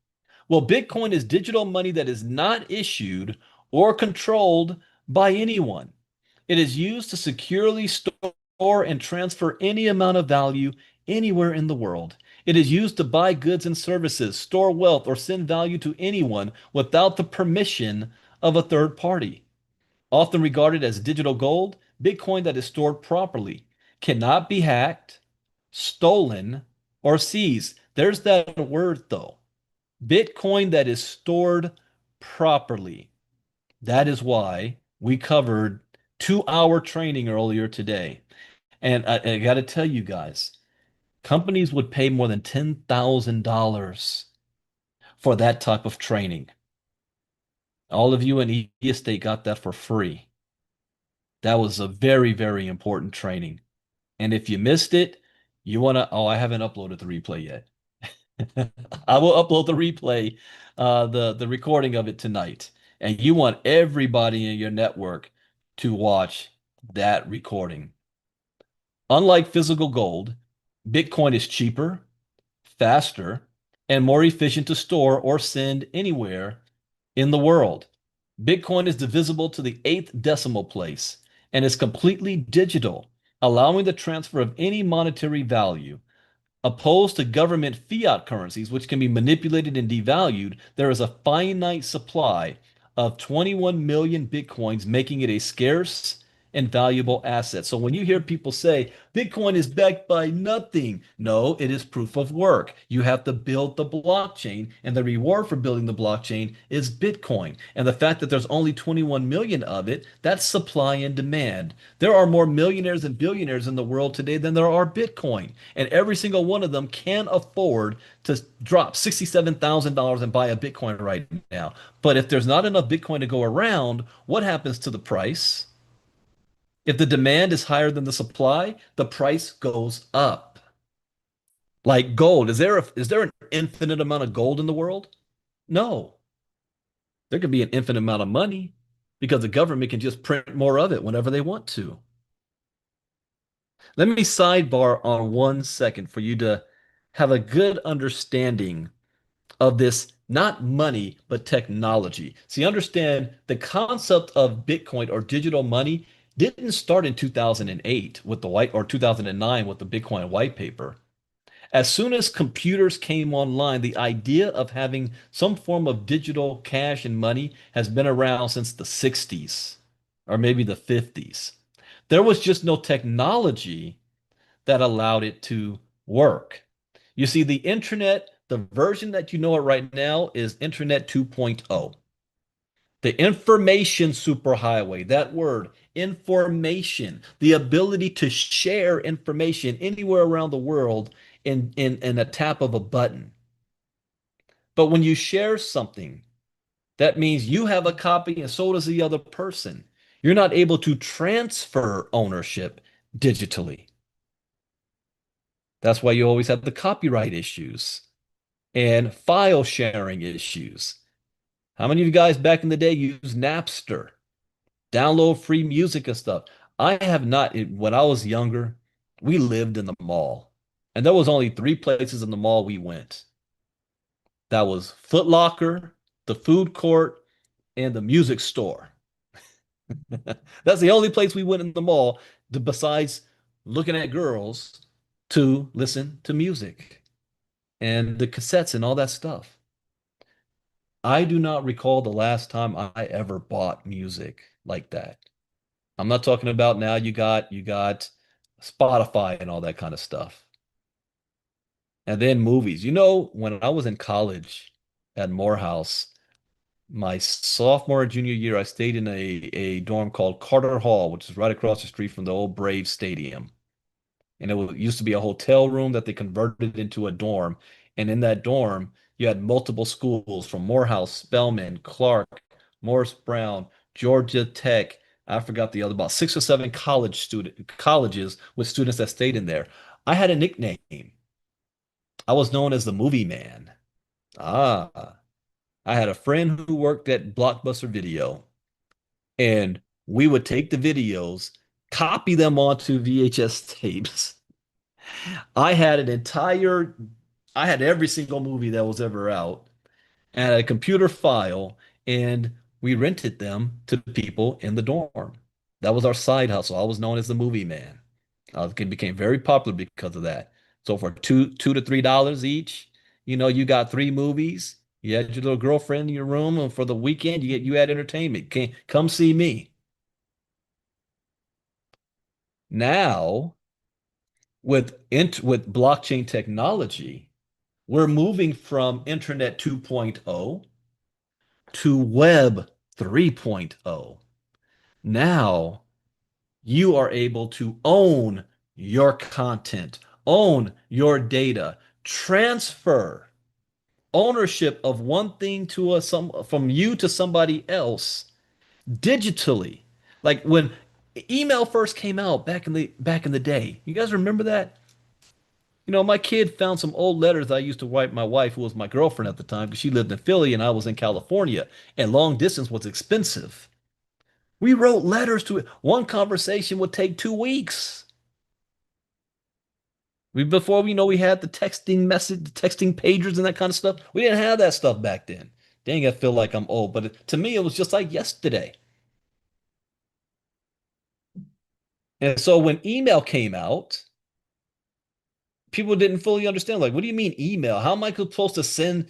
Well, Bitcoin is digital money that is not issued or controlled by anyone. It is used to securely store and transfer any amount of value anywhere in the world. It is used to buy goods and services, store wealth, or send value to anyone without the permission of a third party. Often regarded as digital gold, Bitcoin that is stored properly cannot be hacked, stolen, or seized. There's that word though. Bitcoin that is stored properly. That is why we covered 2-hour training earlier today. And I got to tell you guys, companies would pay more than $10,000 for that type of training. All of you in E-Estate got that for free. That was a very, very important training. And if you missed it, you want to, oh, I haven't uploaded the replay yet. I will upload the replay, the recording of it tonight. And you want everybody in your network to watch that recording. Unlike physical gold, Bitcoin is cheaper, faster, and more efficient to store or send anywhere in the world. Bitcoin is divisible to the 8th decimal place and is completely digital, allowing the transfer of any monetary value. Opposed to government fiat currencies, which can be manipulated and devalued, there is a finite supply of 21 million Bitcoins, making it a scarce and valuable asset. So when you hear people say Bitcoin is backed by nothing, no, it is proof of work. You have to build the blockchain, and the reward for building the blockchain is Bitcoin. And the fact that there's only 21 million of it, that's supply and demand. There are more millionaires and billionaires in the world today than there are Bitcoin. And every single one of them can afford to drop $67,000 and buy a Bitcoin right now. But if there's not enough Bitcoin to go around, what happens to the price? If the demand is higher than the supply, the price goes up. Like gold, is there an infinite amount of gold in the world? No. There could be an infinite amount of money because the government can just print more of it whenever they want to. Let me sidebar on 1 second for you to have a good understanding of this, not money, but technology. See, understand the concept of Bitcoin or digital money didn't start in 2008 with the white or 2009 with the Bitcoin white paper. As soon as computers came online, the idea of having some form of digital cash and money has been around since the 60s or maybe the 50s. There was just no technology that allowed it to work. You see, the internet, the version that you know it right now is Internet 2.0. The information superhighway, that word, information, the ability to share information anywhere around the world in a tap of a button. But when you share something, that means you have a copy and so does the other person. You're not able to transfer ownership digitally. That's why you always have the copyright issues and file sharing issues. How many of you guys back in the day used Napster? Download free music and stuff. I have not. When I was younger, we lived in the mall. And there was only 3 places in the mall we went. That was Foot Locker, the food court, and the music store. That's the only place we went in the mall besides looking at girls to listen to music and the cassettes and all that stuff. I do not recall the last time I ever bought music like that. I'm not talking about now you got Spotify and all that kind of stuff. And then movies. You know, when I was in college at Morehouse, my sophomore and junior year, I stayed in a dorm called Carter Hall, which is right across the street from the old Braves Stadium. And used to be a hotel room that they converted into a dorm. And in that dorm, you had multiple schools from Morehouse, Spelman, Clark, Morris Brown, Georgia Tech. I forgot the other, about 6 or 7 colleges with students that stayed in there. I had a nickname. I was known as the movie man. Ah, I had a friend who worked at Blockbuster Video, and we would take the videos, copy them onto VHS tapes. I had an entire, I had every single movie that was ever out and a computer file, and we rented them to people in the dorm. That was our side hustle. I was known as the movie man. It became very popular because of that. So for $2 to $3 each, you got 3 movies. You had your little girlfriend in your room, and for the weekend, you had entertainment. Come see me. Now, with blockchain technology, we're moving from Internet 2.0 to Web 3.0. Now you are able to own your content, own your data, transfer ownership of one thing from you to somebody else digitally. Like when email first came out back in the day. You guys remember that? My kid found some old letters I used to write my wife, who was my girlfriend at the time, because she lived in Philly and I was in California, and long distance was expensive. We wrote letters to it. One conversation would take 2 weeks. Before we had the texting pagers and that kind of stuff. We didn't have that stuff back then. Dang, I feel like I'm old, but to me, it was just like yesterday. And so when email came out, people didn't fully understand. Like, what do you mean email? How am I supposed to send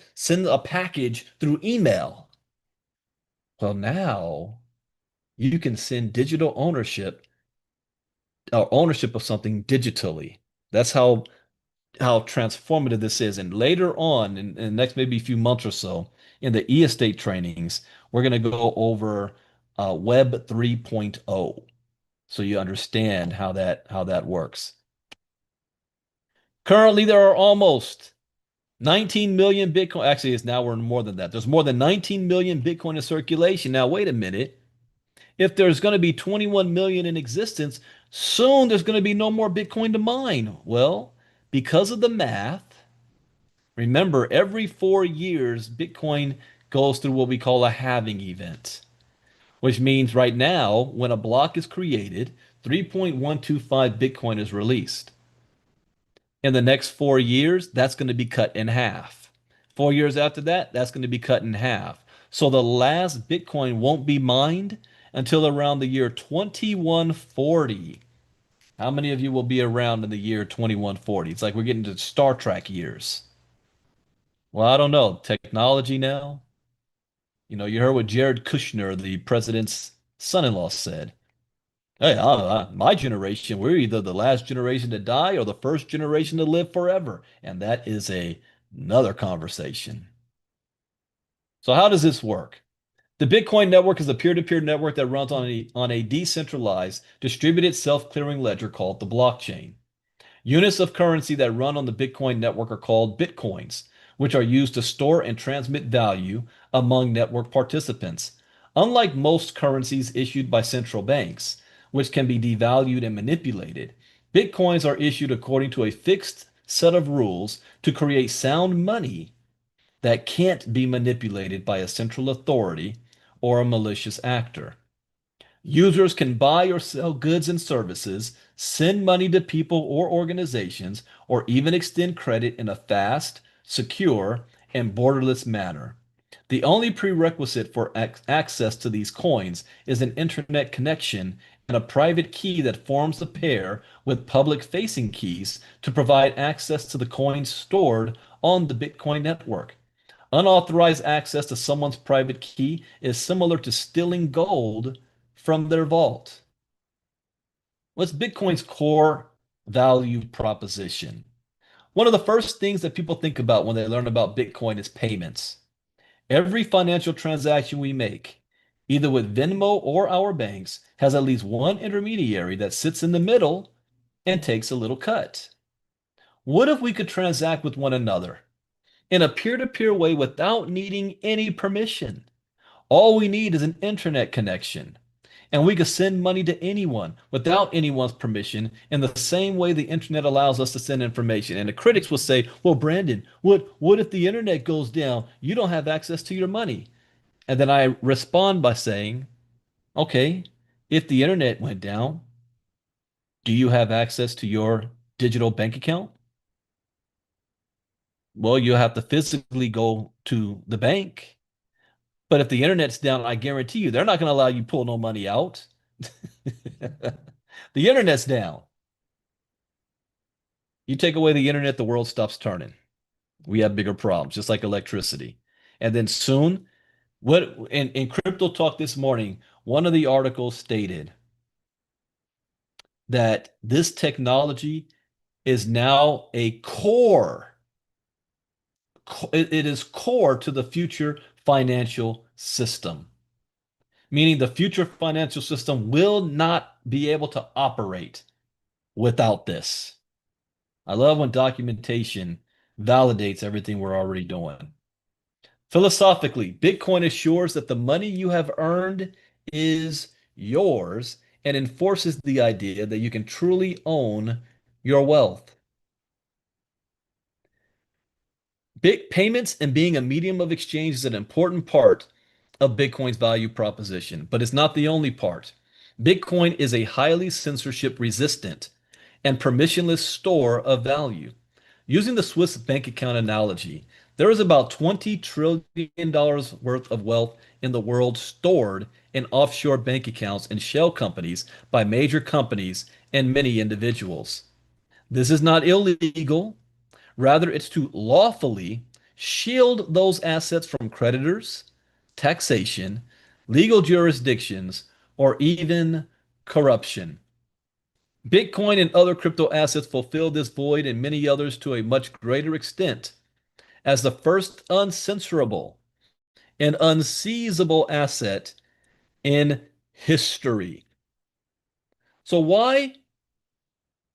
a package through email? Well, now you can send digital ownership or ownership of something digitally. That's how transformative this is. And later on, in the next maybe few months or so, in the e-estate trainings, we're going to go over Web 3.0, so you understand how that works. Currently, there are almost 19 million Bitcoin. Actually, it's now we're more than that. There's more than 19 million Bitcoin in circulation. Now, wait a minute. If there's going to be 21 million in existence, soon there's going to be no more Bitcoin to mine. Well, because of the math, remember, every 4 years, Bitcoin goes through what we call a halving event, which means right now, when a block is created, 3.125 Bitcoin is released. In the next 4 years, that's going to be cut in half. 4 years after that, that's going to be cut in half. So the last Bitcoin won't be mined until around the year 2140. How many of you will be around in the year 2140? It's like we're getting to Star Trek years. Well, I don't know. Technology now. You heard what Jared Kushner, the president's son-in-law, said. Hey, my generation, we're either the last generation to die or the first generation to live forever. And that is another conversation. So how does this work? The Bitcoin network is a peer-to-peer network that runs on a decentralized, distributed self-clearing ledger called the blockchain. Units of currency that run on the Bitcoin network are called Bitcoins, which are used to store and transmit value among network participants. Unlike most currencies issued by central banks, which can be devalued and manipulated, Bitcoins are issued according to a fixed set of rules to create sound money that can't be manipulated by a central authority or a malicious actor. Users can buy or sell goods and services, send money to people or organizations, or even extend credit in a fast, secure, and borderless manner. The only prerequisite for access to these coins is an internet connection and a private key that forms a pair with public-facing keys to provide access to the coins stored on the Bitcoin network. Unauthorized access to someone's private key is similar to stealing gold from their vault. What's Bitcoin's core value proposition? One of the first things that people think about when they learn about Bitcoin is payments. Every financial transaction we make, either with Venmo or our banks, has at least one intermediary that sits in the middle and takes a little cut. What if we could transact with one another in a peer-to-peer way without needing any permission? All we need is an internet connection, and we could send money to anyone without anyone's permission in the same way the internet allows us to send information. And the critics will say, well, Brandon, what if the internet goes down? You don't have access to your money. And then I respond by saying, okay, if the internet went down, do you have access to your digital bank account? Well, you have to physically go to the bank. But if the internet's down, I guarantee you, they're not going to allow you pull no money out. The internet's down. You take away the internet, the world stops turning. We have bigger problems, just like electricity. And then soon, what in Crypto Talk this morning, one of the articles stated that this technology is now a core. It is core to the future financial system, meaning the future financial system will not be able to operate without this. I love when documentation validates everything we're already doing. Philosophically, Bitcoin assures that the money you have earned is yours and enforces the idea that you can truly own your wealth. Big payments and being a medium of exchange is an important part of Bitcoin's value proposition, but it's not the only part. Bitcoin is a highly censorship resistant and permissionless store of value. Using the Swiss bank account analogy, there is about $20 trillion worth of wealth in the world stored in offshore bank accounts and shell companies by major companies and many individuals. This is not illegal. Rather, it's to lawfully shield those assets from creditors, taxation, legal jurisdictions, or even corruption. Bitcoin and other crypto assets fulfill this void and many others to a much greater extent as the first uncensorable and unseizable asset in history. So why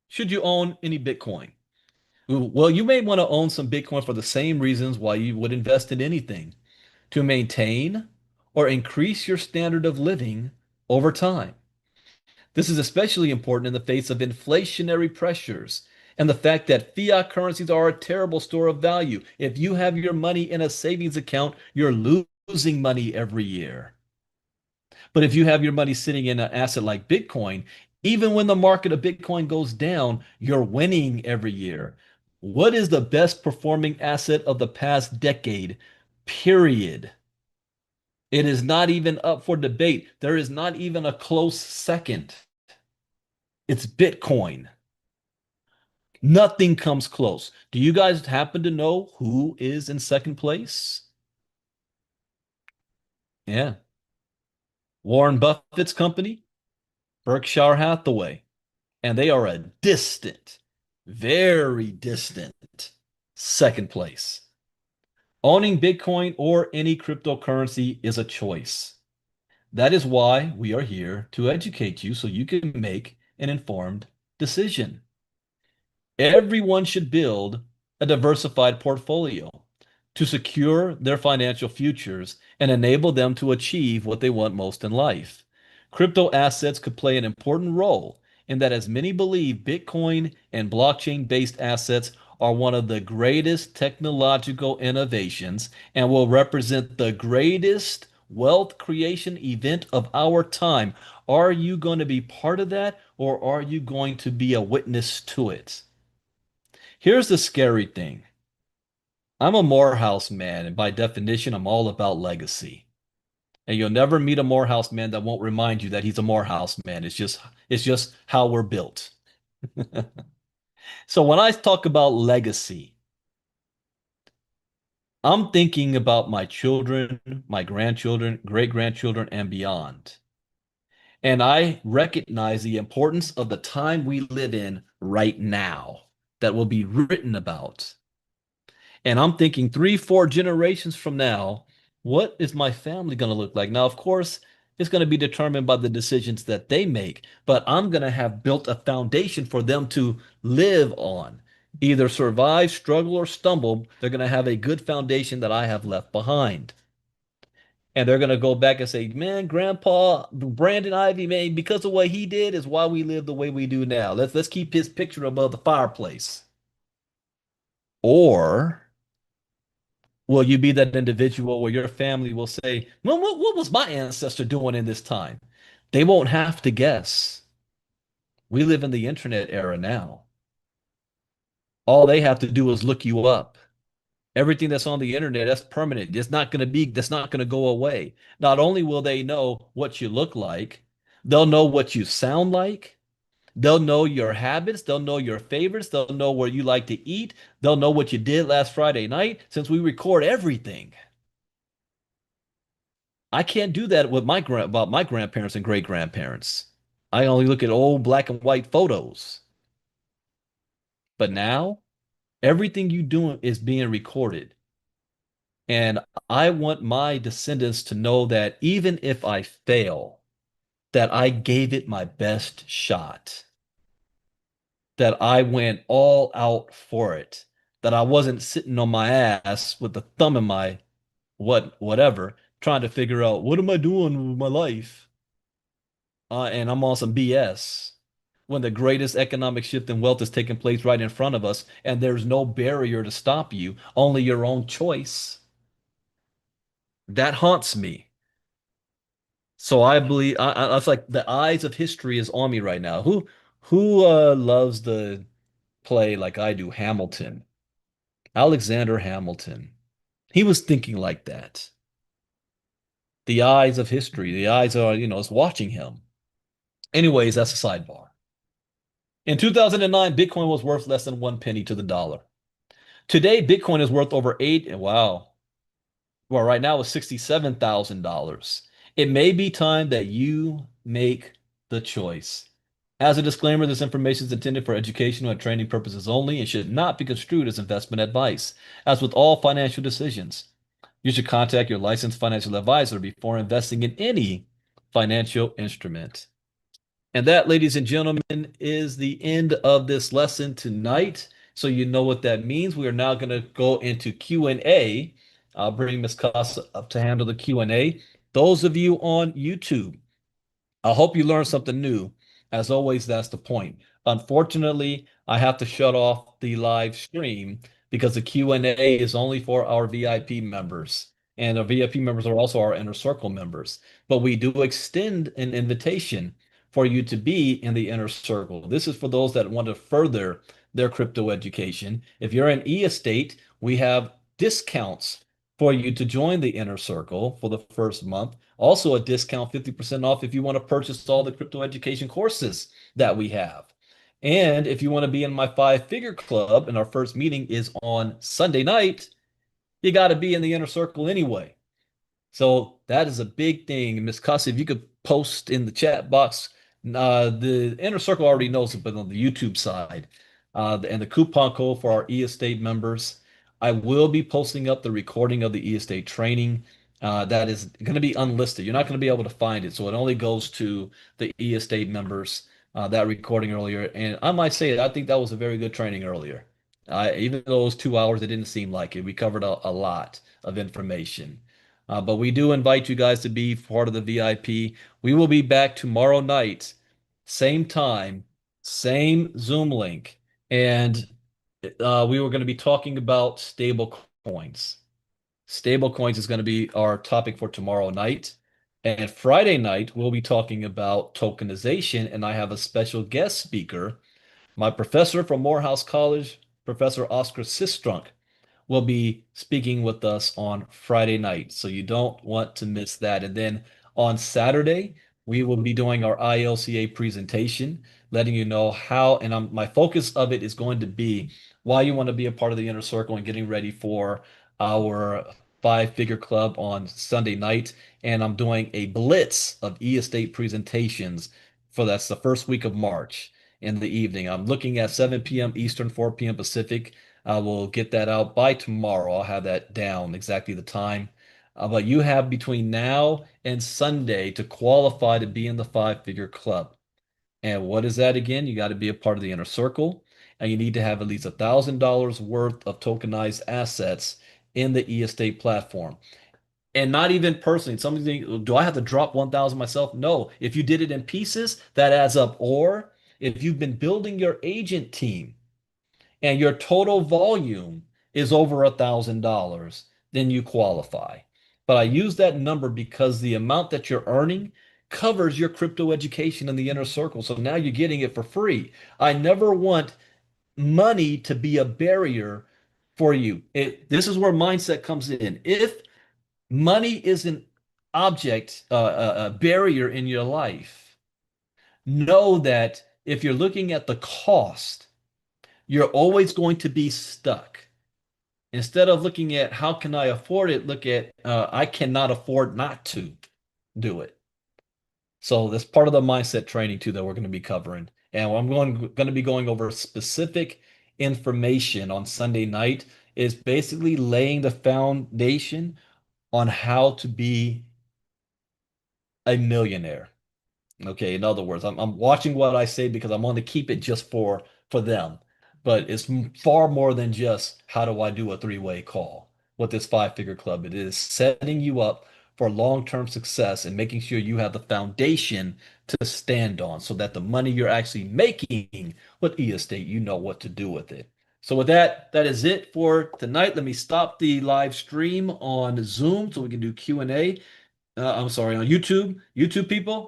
should you own any Bitcoin? Well, you may want to own some Bitcoin for the same reasons why you would invest in anything, to maintain or increase your standard of living over time. This is especially important in the face of inflationary pressures and the fact that fiat currencies are a terrible store of value. If you have your money in a savings account, you're losing money every year. But if you have your money sitting in an asset like Bitcoin, even when the market of Bitcoin goes down, you're winning every year. What is the best performing asset of the past decade? Period. It is not even up for debate. There is not even a close second. It's Bitcoin. Nothing comes close. Do you guys happen to know who is in second place? Yeah. Warren Buffett's company, Berkshire Hathaway. And they are a distant, very distant second place. Owning Bitcoin or any cryptocurrency is a choice. That is why we are here to educate you so you can make an informed decision. Everyone should build a diversified portfolio to secure their financial futures and enable them to achieve what they want most in life. Crypto assets could play an important role in that, as many believe, Bitcoin and blockchain-based assets are one of the greatest technological innovations and will represent the greatest wealth creation event of our time. Are you going to be part of that, or are you going to be a witness to it? Here's the scary thing. I'm a Morehouse man, and by definition, I'm all about legacy. And you'll never meet a Morehouse man that won't remind you that he's a Morehouse man. It's just how we're built. So when I talk about legacy, I'm thinking about my children, my grandchildren, great grandchildren, and beyond. And I recognize the importance of the time we live in right now that will be written about. And I'm thinking 3, 4 generations from now, what is my family going to look like? Now, of course, it's going to be determined by the decisions that they make, but I'm going to have built a foundation for them to live on. Either survive, struggle, or stumble, they're going to have a good foundation that I have left behind. And they're going to go back and say, man, Grandpa Brandon Ivey, man, because of what he did is why we live the way we do now. Let's keep his picture above the fireplace. Or will you be that individual where your family will say, well, what was my ancestor doing in this time? They won't have to guess. We live in the internet era now. All they have to do is look you up. Everything that's on the internet, that's permanent. That's not going to go away. Not only will they know what you look like, they'll know what you sound like. They'll know your habits. They'll know your favorites. They'll know where you like to eat. They'll know what you did last Friday night since we record everything. I can't do that with about my grandparents and great grandparents. I only look at old black and white photos. But now everything you do is being recorded. And I want my descendants to know that even if I fail, that I gave it my best shot, that I went all out for it, that I wasn't sitting on my ass with the thumb in my whatever, trying to figure out what am I doing with my life? And I'm on some BS when the greatest economic shift in wealth is taking place right in front of us, and there's no barrier to stop you, only your own choice. That haunts me. So I believe I it's like the eyes of history is on me right now. Who loves the play like I do, Hamilton? Alexander Hamilton. He was thinking like that. The eyes of history, the eyes are, is watching him. Anyways, that's a sidebar. In 2009, Bitcoin was worth less than 1 penny to the dollar. Today, Bitcoin is worth over wow. Well, right now it's $67,000. It may be time that you make the choice. As a disclaimer, this information is intended for educational and training purposes only and should not be construed as investment advice. As with all financial decisions, you should contact your licensed financial advisor before investing in any financial instrument. And that, ladies and gentlemen, is the end of this lesson tonight. So you know what that means. We are now going to go into Q&A. I'll bring Ms. Casa up to handle the Q&A. Those of you on YouTube, I hope you learned something new. As always, that's the point. Unfortunately, I have to shut off the live stream because the Q&A is only for our VIP members. And our VIP members are also our inner circle members. But we do extend an invitation for you to be in the inner circle. This is for those that want to further their crypto education. If you're an e-estate, we have discounts for you to join the inner circle for the first month. Also a discount 50% off if you want to purchase all the crypto education courses that we have. And if you want to be in my 5-figure club, and our first meeting is on Sunday night, you got to be in the inner circle anyway. So that is a big thing. Ms. Casa, if you could post in the chat box, the inner circle already knows it, but on the YouTube side, and the coupon code for our e-estate members, I will be posting up the recording of the e-estate training. That is going to be unlisted. You're not going to be able to find it. So it only goes to the e-estate members, that recording earlier. And I might say I think that was a very good training earlier. Even though it was 2 hours, it didn't seem like it. We covered a lot of information. But we do invite you guys to be part of the VIP. We will be back tomorrow night, same time, same Zoom link. And we were going to be talking about stable coins. Stable coins is going to be our topic for tomorrow night. And Friday night, we'll be talking about tokenization. And I have a special guest speaker, my professor from Morehouse College, Professor Oscar Sistrunk, will be speaking with us on Friday night. So you don't want to miss that. And then on Saturday, we will be doing our ILCA presentation, letting you know how, and my focus of it is going to be why you want to be a part of the inner circle and getting ready for our five-figure club on Sunday night, and I'm doing a blitz of e-estate presentations for that's the first week of March in the evening. I'm looking at 7 p.m. Eastern, 4 p.m. Pacific. I will get that out by tomorrow. I'll have that down exactly the time. But you have between now and Sunday to qualify to be in the five-figure club. And what is that again? You got to be a part of the inner circle, and you need to have at least $1,000 worth of tokenized assets in the e-estate platform. And not even personally. Somebody think, do I have to drop 1,000 myself? No. If you did it in pieces, that adds up. Or if you've been building your agent team and your total volume is over $1,000, then you qualify. But I use that number because the amount that you're earning covers your crypto education in the inner circle. So now you're getting it for free. I never want money to be a barrier for you. This is where mindset comes in. If money is an object, a barrier in your life, know that if you're looking at the cost, you're always going to be stuck. Instead of looking at how can I afford it, look at I cannot afford not to do it. So that's part of the mindset training too that we're going to be covering. And I'm going to be going over specific information on Sunday night is basically laying the foundation on how to be a millionaire. Okay, in other words, I'm watching what I say because I want to keep it just for them. But it's far more than just how do I do a three-way call with this five-figure club. It is setting you up for long-term success and making sure you have the foundation to stand on so that the money you're actually making with e-estate, you know what to do with it. So with that, that is it for tonight. Let me stop the live stream on Zoom so we can do Q&A. I'm sorry, on YouTube. YouTube people,